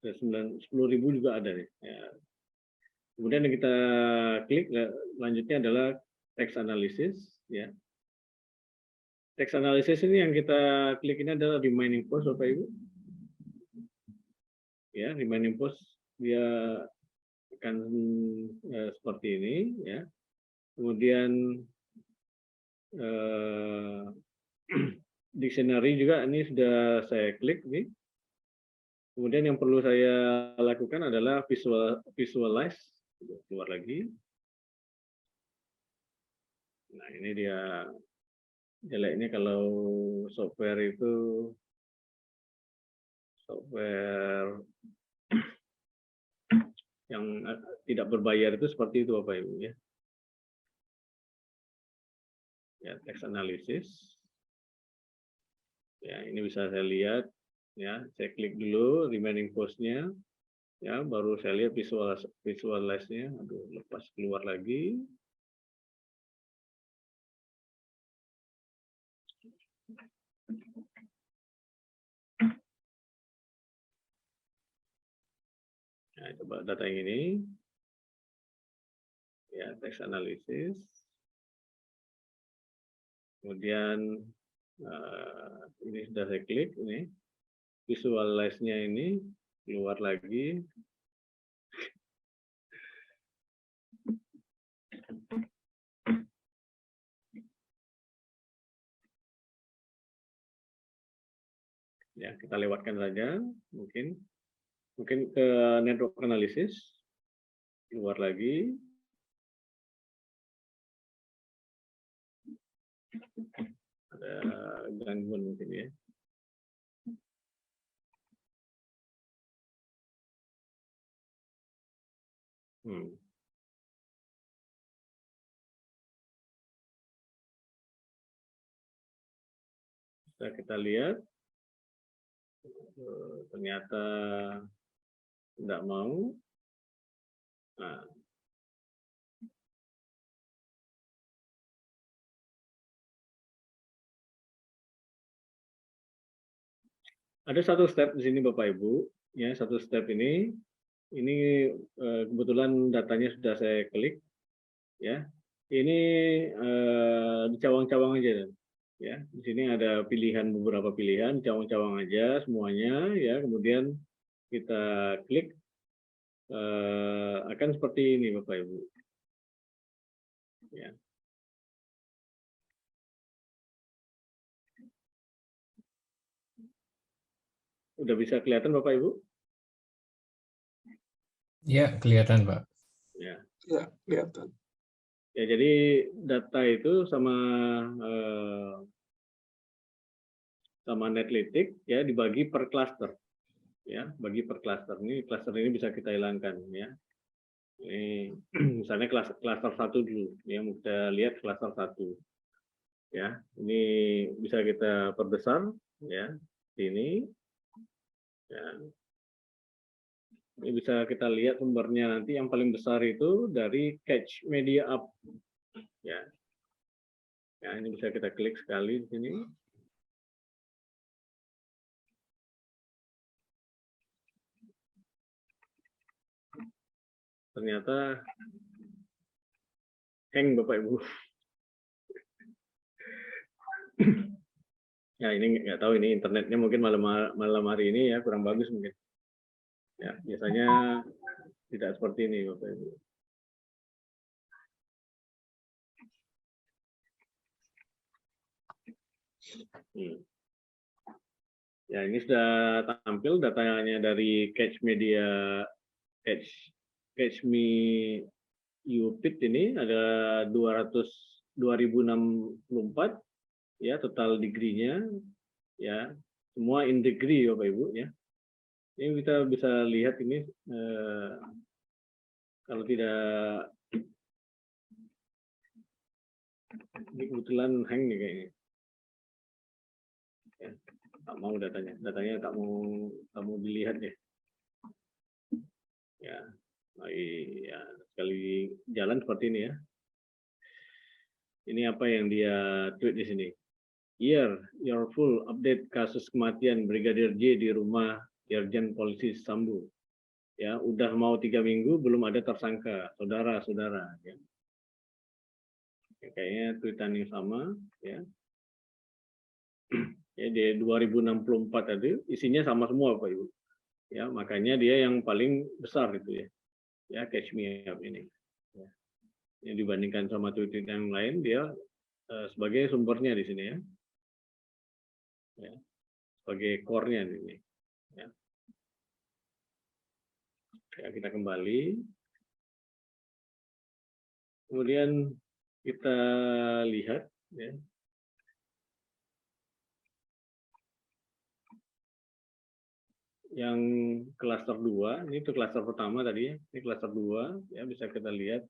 10.000 juga ada nih ya. Kemudian yang kita klik lanjutnya adalah text analysis ya. Text analysis ini yang kita klik ini adalah remaining post Bapak Ibu. Ya, remaining post dia akan seperti ini ya. Kemudian dictionary juga ini sudah saya klik nih. Kemudian yang perlu saya lakukan adalah visualize, keluar lagi. Nah ini dia jeleknya kalau software itu software yang tidak berbayar itu seperti itu Bapak Ibu ya. Ya, text analysis. Ya, ini bisa saya lihat ya, saya klik dulu remaining post-nya. Ya, baru saya lihat visualize-nya. Aduh, lepas keluar lagi. Nah, coba data yang ini. Ya, text analysis. Kemudian ini sudah saya klik ini. Visualize-nya ini keluar lagi. Ya, kita lewatkan saja mungkin ke network analysis. Keluar lagi. Ada gangguan mungkin ya. Setelah kita lihat, ternyata tidak mau. Nah, ada satu step di sini Bapak Ibu, ya satu step ini kebetulan datanya sudah saya klik, ya. Ini dicawang-cawang aja, ya. Di sini ada beberapa pilihan, cawang-cawang aja semuanya, ya. Kemudian kita klik, akan seperti ini Bapak Ibu, ya. Udah bisa kelihatan Bapak Ibu? Ya, kelihatan Pak. Ya, Ya, kelihatan. ya jadi data itu sama Netlytics ya dibagi per cluster, ya bagi per cluster. Ini cluster ini bisa kita hilangkan, ya. Ini misalnya cluster 1 dulu, ya kita lihat cluster 1, ya. Ini bisa kita perbesar, ya. Ini. Ya. Ini bisa kita lihat sumbernya nanti yang paling besar itu dari Catch Media Up. Ya. Ya, ini bisa kita klik sekali di sini. Ternyata hang Bapak Ibu. Ya ini nggak tahu ini internetnya mungkin malam hari ini ya kurang bagus mungkin. Ya biasanya tidak seperti ini Bapak Ibu. Ya ini sudah tampil datanya dari Catch Me UPIT ini ada 200 2064 ya total degree-nya ya semua in degree Bapak Ibu ya. Ini kita bisa lihat ini kalau tidak ini kebetulan hang nih kayaknya. Ya, tak mau datanya tak mau dilihat ya. Ya, ya sekali jalan seperti ini ya. Ini apa yang dia tweet di sini. Here, your full update kasus kematian Brigadir J di rumah Irjen Polisi Sambo. Ya, udah mau 3 minggu belum ada tersangka, saudara-saudara. Ya. Kayaknya tweetan yang sama. Ya. Ya, di 2064 tadi isinya sama semua Pak Ibu. Ya, makanya dia yang paling besar itu ya. Ya, Catch Me Up ini. Ya. Yang dibandingkan sama tweet yang lain dia sebagai sumbernya di sini ya. Ya, sebagai core-nya ini. Ya. Ya, kita kembali. Kemudian kita lihat ya. Yang klaster 2, ini itu klaster pertama tadi ya. Ini klaster 2 ya bisa kita lihat.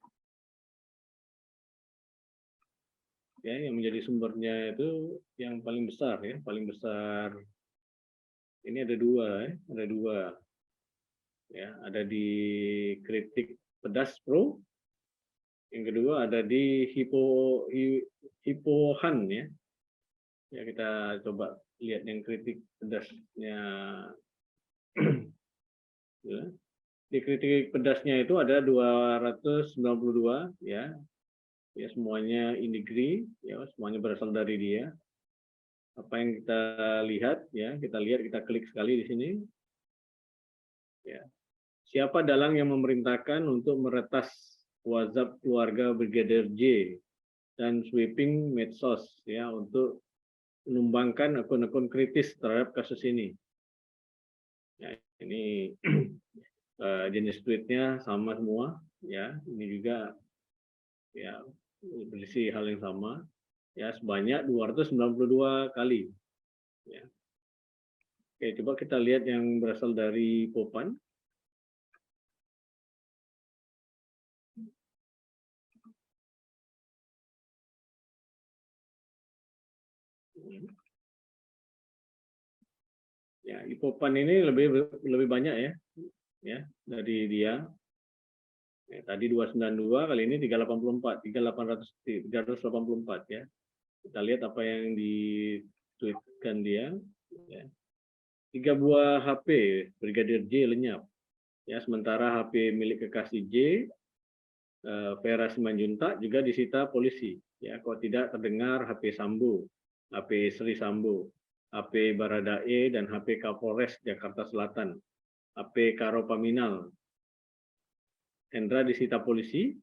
Ya, yang menjadi sumbernya itu yang paling besar ya, paling besar. Ini ada 2 ya, ada 2. Ya, ada di Kritik Pedas Pro. Yang kedua ada di Hipohan ya. Ya, kita coba lihat yang Kritik Pedasnya. Ya. Di Kritik Pedasnya itu ada 292 ya. Ya, semuanya in degree ya, semuanya berasal dari dia. Apa yang kita lihat ya, kita klik sekali di sini. Ya. Siapa dalang yang memerintahkan untuk meretas WhatsApp keluarga Brigadir J dan sweeping medsos ya untuk menumbangkan akun-akun kritis terhadap kasus ini. Ya, ini jenis tweetnya sama semua ya. Ini juga ya berisi hal yang sama ya sebanyak 292 kali. Ya. Oke, coba kita lihat yang berasal dari Popan. Ya, Popan ini lebih banyak ya dari dia. Ya, tadi 292 kali ini 384 ya. Kita lihat apa yang ditweetkan dia ya. 3 buah HP Brigadir J lenyap ya, sementara HP milik kekasih J Vera Simanjuntak juga disita polisi ya. Kalau tidak terdengar HP Sambo, HP Sri Sambo, HP Baradae dan HP Kapolres Jakarta Selatan, HP Karo Paminal Hendra disita polisi.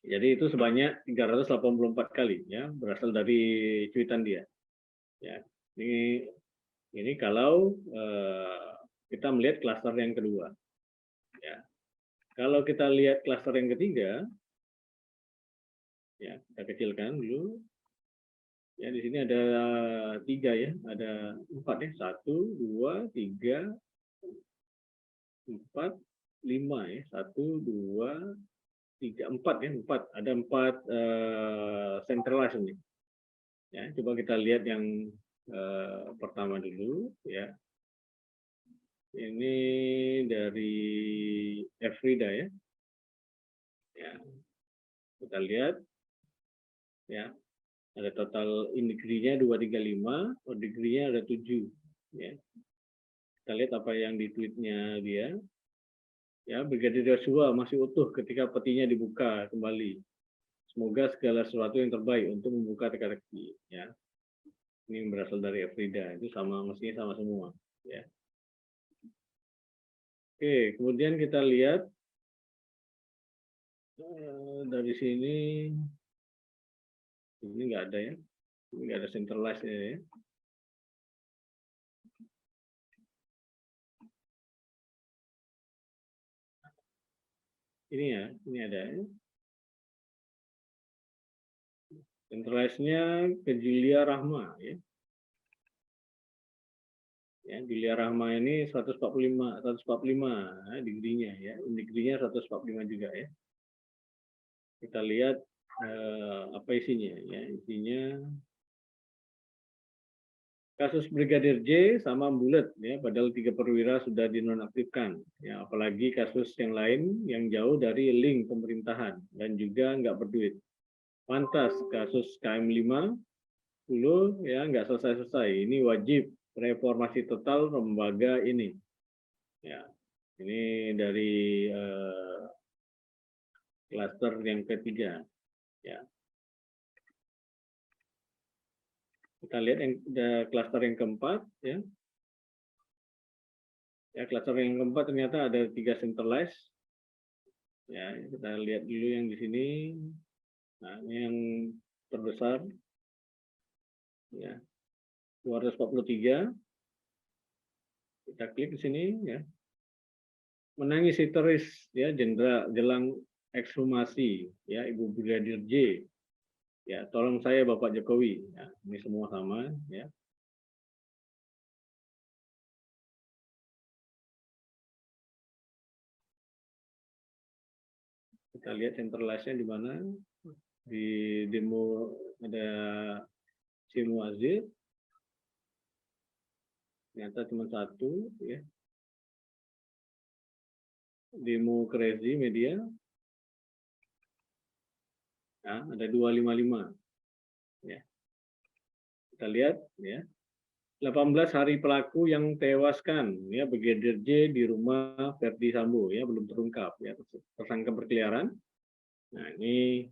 Jadi itu sebanyak 384 kali ya, berasal dari cuitan dia. Ya, ini kalau kita melihat klaster yang kedua. Ya. Kalau kita lihat klaster yang ketiga, ya kita kecilkan dulu. Ya di sini ada 3 ya, ada 4 ya, 1, 2, 3, 4, 5 ya, 1, 2, 3, 4 ya, 4. Ada 4 centralized ini. Ya, coba kita lihat yang pertama dulu ya. Ini dari Afrida ya. Ya. Kita lihat ya. Ada total in degree-nya 235, out degree-nya ada 7 ya. Kita lihat apa yang di tweet-nya dia. Ya, Brigadir Yosua masih utuh ketika petinya dibuka kembali. Semoga segala sesuatu yang terbaik untuk membuka teka-teki ya. Ini yang berasal dari Afrida, itu sama, mestinya sama semua ya. Oke, kemudian kita lihat dari sini ini nggak ada ya, ini nggak ada centralized ya. Ini ya, ini ada ya. Centralized-nya ke Julia Rahma, ya. Ya, Julia Rahma ini 145 degree-nya, ya. Degree-nya 145 juga, ya. Kita lihat apa isinya, ya. Isinya kasus Brigadir J sama bulat, ya, padahal 3 perwira sudah dinonaktifkan, ya, apalagi kasus yang lain yang jauh dari link pemerintahan dan juga nggak berduit. Pantas kasus KM5 10 ya nggak selesai-selesai. Ini wajib reformasi total lembaga ini. Ya, ini dari klaster yang ketiga. Ya. Kita lihat yang klaster yang keempat, ya. Ya, klaster yang keempat ternyata ada 3 centralized. Ya, kita lihat dulu yang di sini. Nah, ini yang terbesar. Ya. 243. Kita klik di sini, ya. Menangis histeris, ya, jenderal jelang ekshumasi, ya, Ibu Brigadir J. Ya, tolong saya Bapak Jokowi. Ya, ini semua sama, ya. Kita lihat centralized-nya di mana. Di demo ada Simu Azir. Ternyata cuma 1, ya. Demo Crazy Media. Nah, ada 255. Ya. Kita lihat, ya. 18 hari pelaku yang tewaskan, ya, Brigadir J di rumah Verdi Sambo, ya, belum terungkap, ya, tersangka berkeliaran. Nah, ini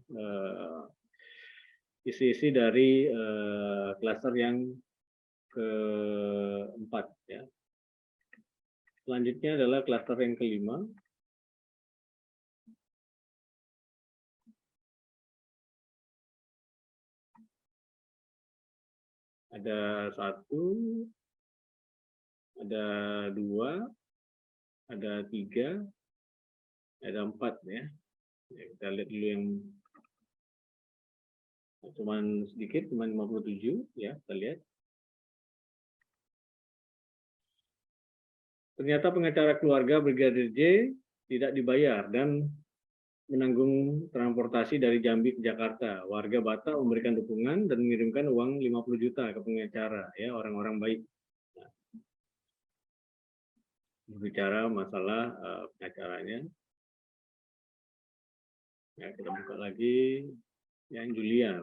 isi-isi dari klaster yang keempat, ya. Selanjutnya adalah klaster yang kelima. Ada 1, ada 2, ada 3, ada 4, ya. Ya, kita lihat dulu yang cuman sedikit, cuman 57, ya, kita lihat. Ternyata pengacara keluarga Brigadir J tidak dibayar dan menanggung transportasi dari Jambi ke Jakarta. Warga Batak memberikan dukungan dan mengirimkan uang 50 juta ke pengacara, ya, orang-orang baik. Nah, berbicara masalah pengacaranya. Ya, kita buka lagi yang Julia.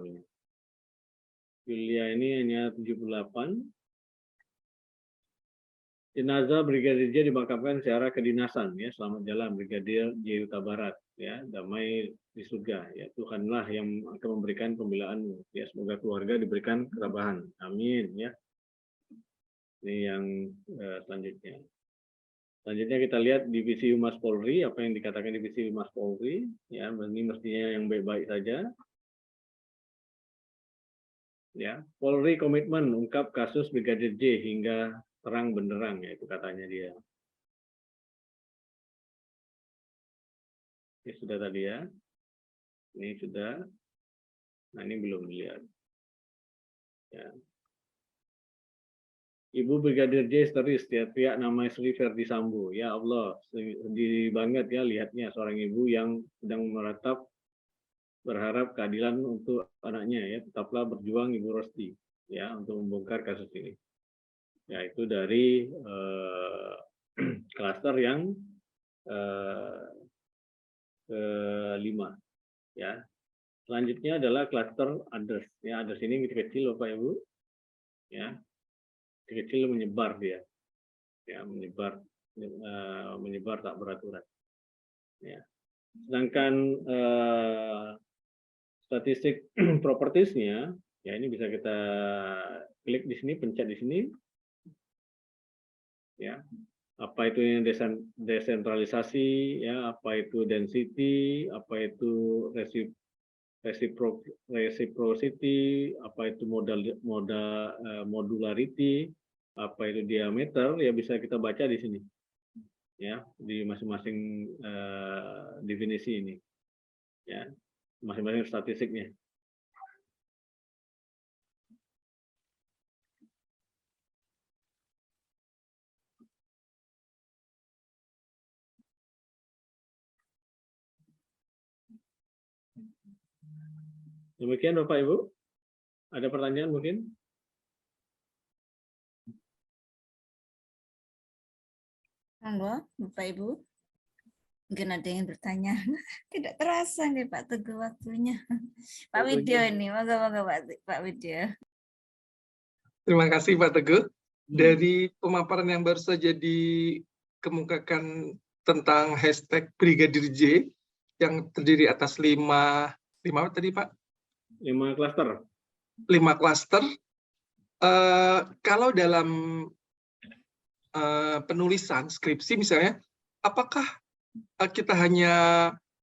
Julia ini hanya 78. Jenazah Brigadir J dimakamkan secara kedinasan, ya. Selamat jalan Brigadir J Huta Barat, ya, damai di surga, ya. Tuhanlah yang akan memberikan pembelaanmu, ya. Semoga keluarga diberikan ketabahan, amin, ya. Ini yang selanjutnya. Selanjutnya kita lihat Divisi Humas Polri, apa yang dikatakan Divisi Humas Polri, ya. Ini mestinya yang baik-baik saja. Ya, Polri komitmen ungkap kasus Brigadir J hingga terang benderang, ya, itu katanya dia. Ini sudah tadi, ya. Ini sudah. Nah, ini belum dilihat. Ya. Ibu Brigadir J histeris, teriak nama Sri Verdi Sambo. Ya Allah, sedih banget, ya, lihatnya seorang ibu yang sedang meratap berharap keadilan untuk anaknya, ya. Tetaplah berjuang Ibu Rosti, ya, untuk membongkar kasus ini. Ya, itu dari klaster yang kelima, ya. Selanjutnya adalah klaster others, ya. Others ini kecil-kecil Bapak Ibu, ya, kecil menyebar dia, ya, menyebar tak beraturan, ya. Sedangkan statistik propertiesnya, ya, ini bisa kita klik di sini, pencet di sini, ya. Apa itu yang desentralisasi, ya, apa itu density, apa itu reciprocity, apa itu modularity, apa itu diameter, ya, bisa kita baca di sini, ya, di masing-masing definisi ini, ya, masing-masing statistiknya. Demikian Bapak Ibu. Ada pertanyaan mungkin? Monggo, Bapak Ibu. Mungkin ada yang bertanya. Tidak terasa nih Pak Teguh waktunya. Pak Widyo ini, monggo Pak Widyo. Terima kasih Pak Teguh. Dari pemaparan yang baru saja dikemukakan tentang hashtag Brigadir J yang terdiri atas 5 tadi Pak? 5 klaster. 5 klaster. Kalau dalam penulisan skripsi misalnya, apakah kita hanya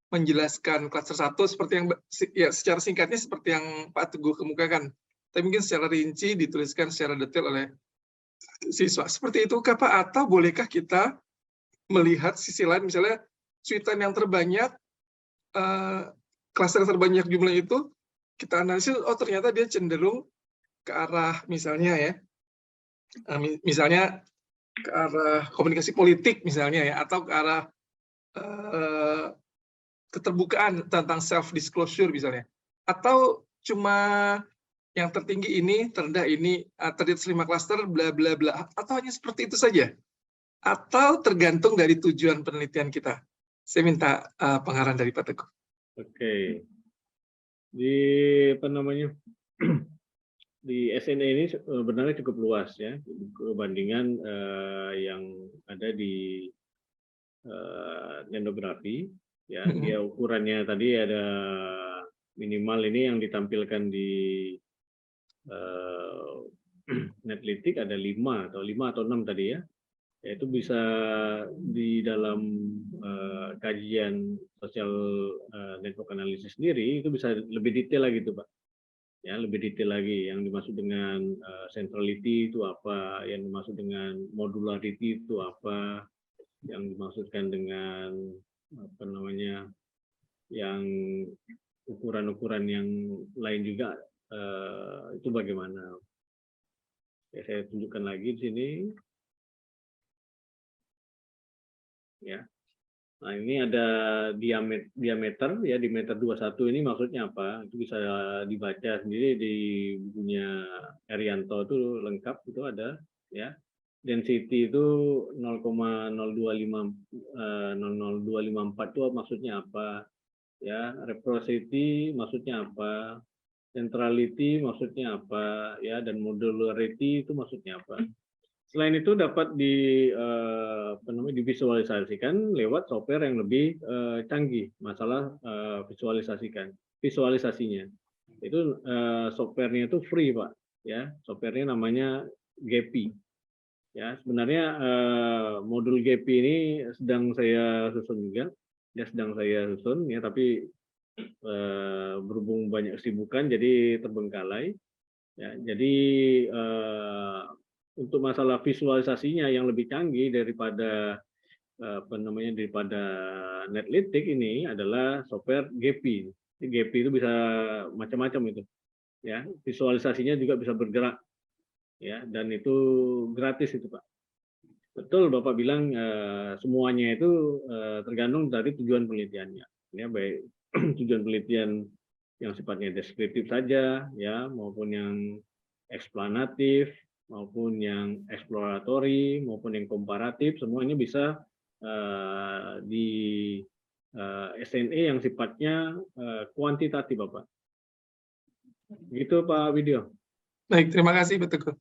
menjelaskan klaster 1 seperti yang ya secara singkatnya seperti yang Pak Teguh kemukakan, tapi mungkin secara rinci dituliskan secara detail oleh siswa. Seperti itu Pak? Atau bolehkah kita melihat sisi lain, misalnya cuitan yang terbanyak, klaster terbanyak jumlah itu, kita analisis, oh ternyata dia cenderung ke arah misalnya ya, misalnya ke arah komunikasi politik misalnya ya, atau ke arah keterbukaan tentang self disclosure misalnya, atau cuma yang tertinggi ini, terendah ini, terdiri 5 klaster, bla bla bla, atau hanya seperti itu saja, atau tergantung dari tujuan penelitian kita. Saya minta pengarahan dari Pak Teguh. Oke. Di apa namanya? Di SNE ini sebenarnya cukup luas ya, kebandingan yang ada di etnografi. Ya, dia ukurannya tadi ada minimal ini yang ditampilkan di Netlitik ada 5 atau 6 tadi ya. Yaitu bisa di dalam kajian sosial network analysis sendiri itu bisa lebih detail lagi tuh Pak. Ya, lebih detail lagi yang dimaksud dengan centrality itu apa, yang dimaksud dengan modularity itu apa, yang dimaksudkan dengan apa namanya, yang ukuran-ukuran yang lain juga itu bagaimana. Ya, saya tunjukkan lagi di sini. Ya. Nah, ini ada diameter ya, diameter 21 ini maksudnya apa? Itu bisa dibaca sendiri di bukunya Erianto itu lengkap, itu ada ya. Density itu 0,0254 itu maksudnya apa? Ya, reciprocity maksudnya apa? Centrality maksudnya apa? Ya, dan modularity itu maksudnya apa? Selain itu dapat divisualisasikan lewat software yang lebih canggih, masalah visualisasinya. Itu softwarenya itu free Pak, ya, softwarenya namanya GEPI. Ya, sebenarnya modul GEPI ini sedang saya susun juga, ya tapi berhubung banyak kesibukan jadi terbengkalai. Ya, jadi untuk masalah visualisasinya yang lebih canggih daripada daripada Netlitik ini adalah software GEPI. GEPI itu bisa macam-macam itu, ya, visualisasinya juga bisa bergerak, ya, dan itu gratis itu Pak. Betul Bapak bilang semuanya itu tergantung dari tujuan penelitiannya, ya, baik tujuan penelitian yang sifatnya deskriptif saja, ya, maupun yang eksplanatif, maupun yang eksploratory, maupun yang komparatif, semuanya bisa di SNE yang sifatnya kuantitatif, Bapak. Gitu Pak Widyo. Baik, terima kasih Pak Teguh.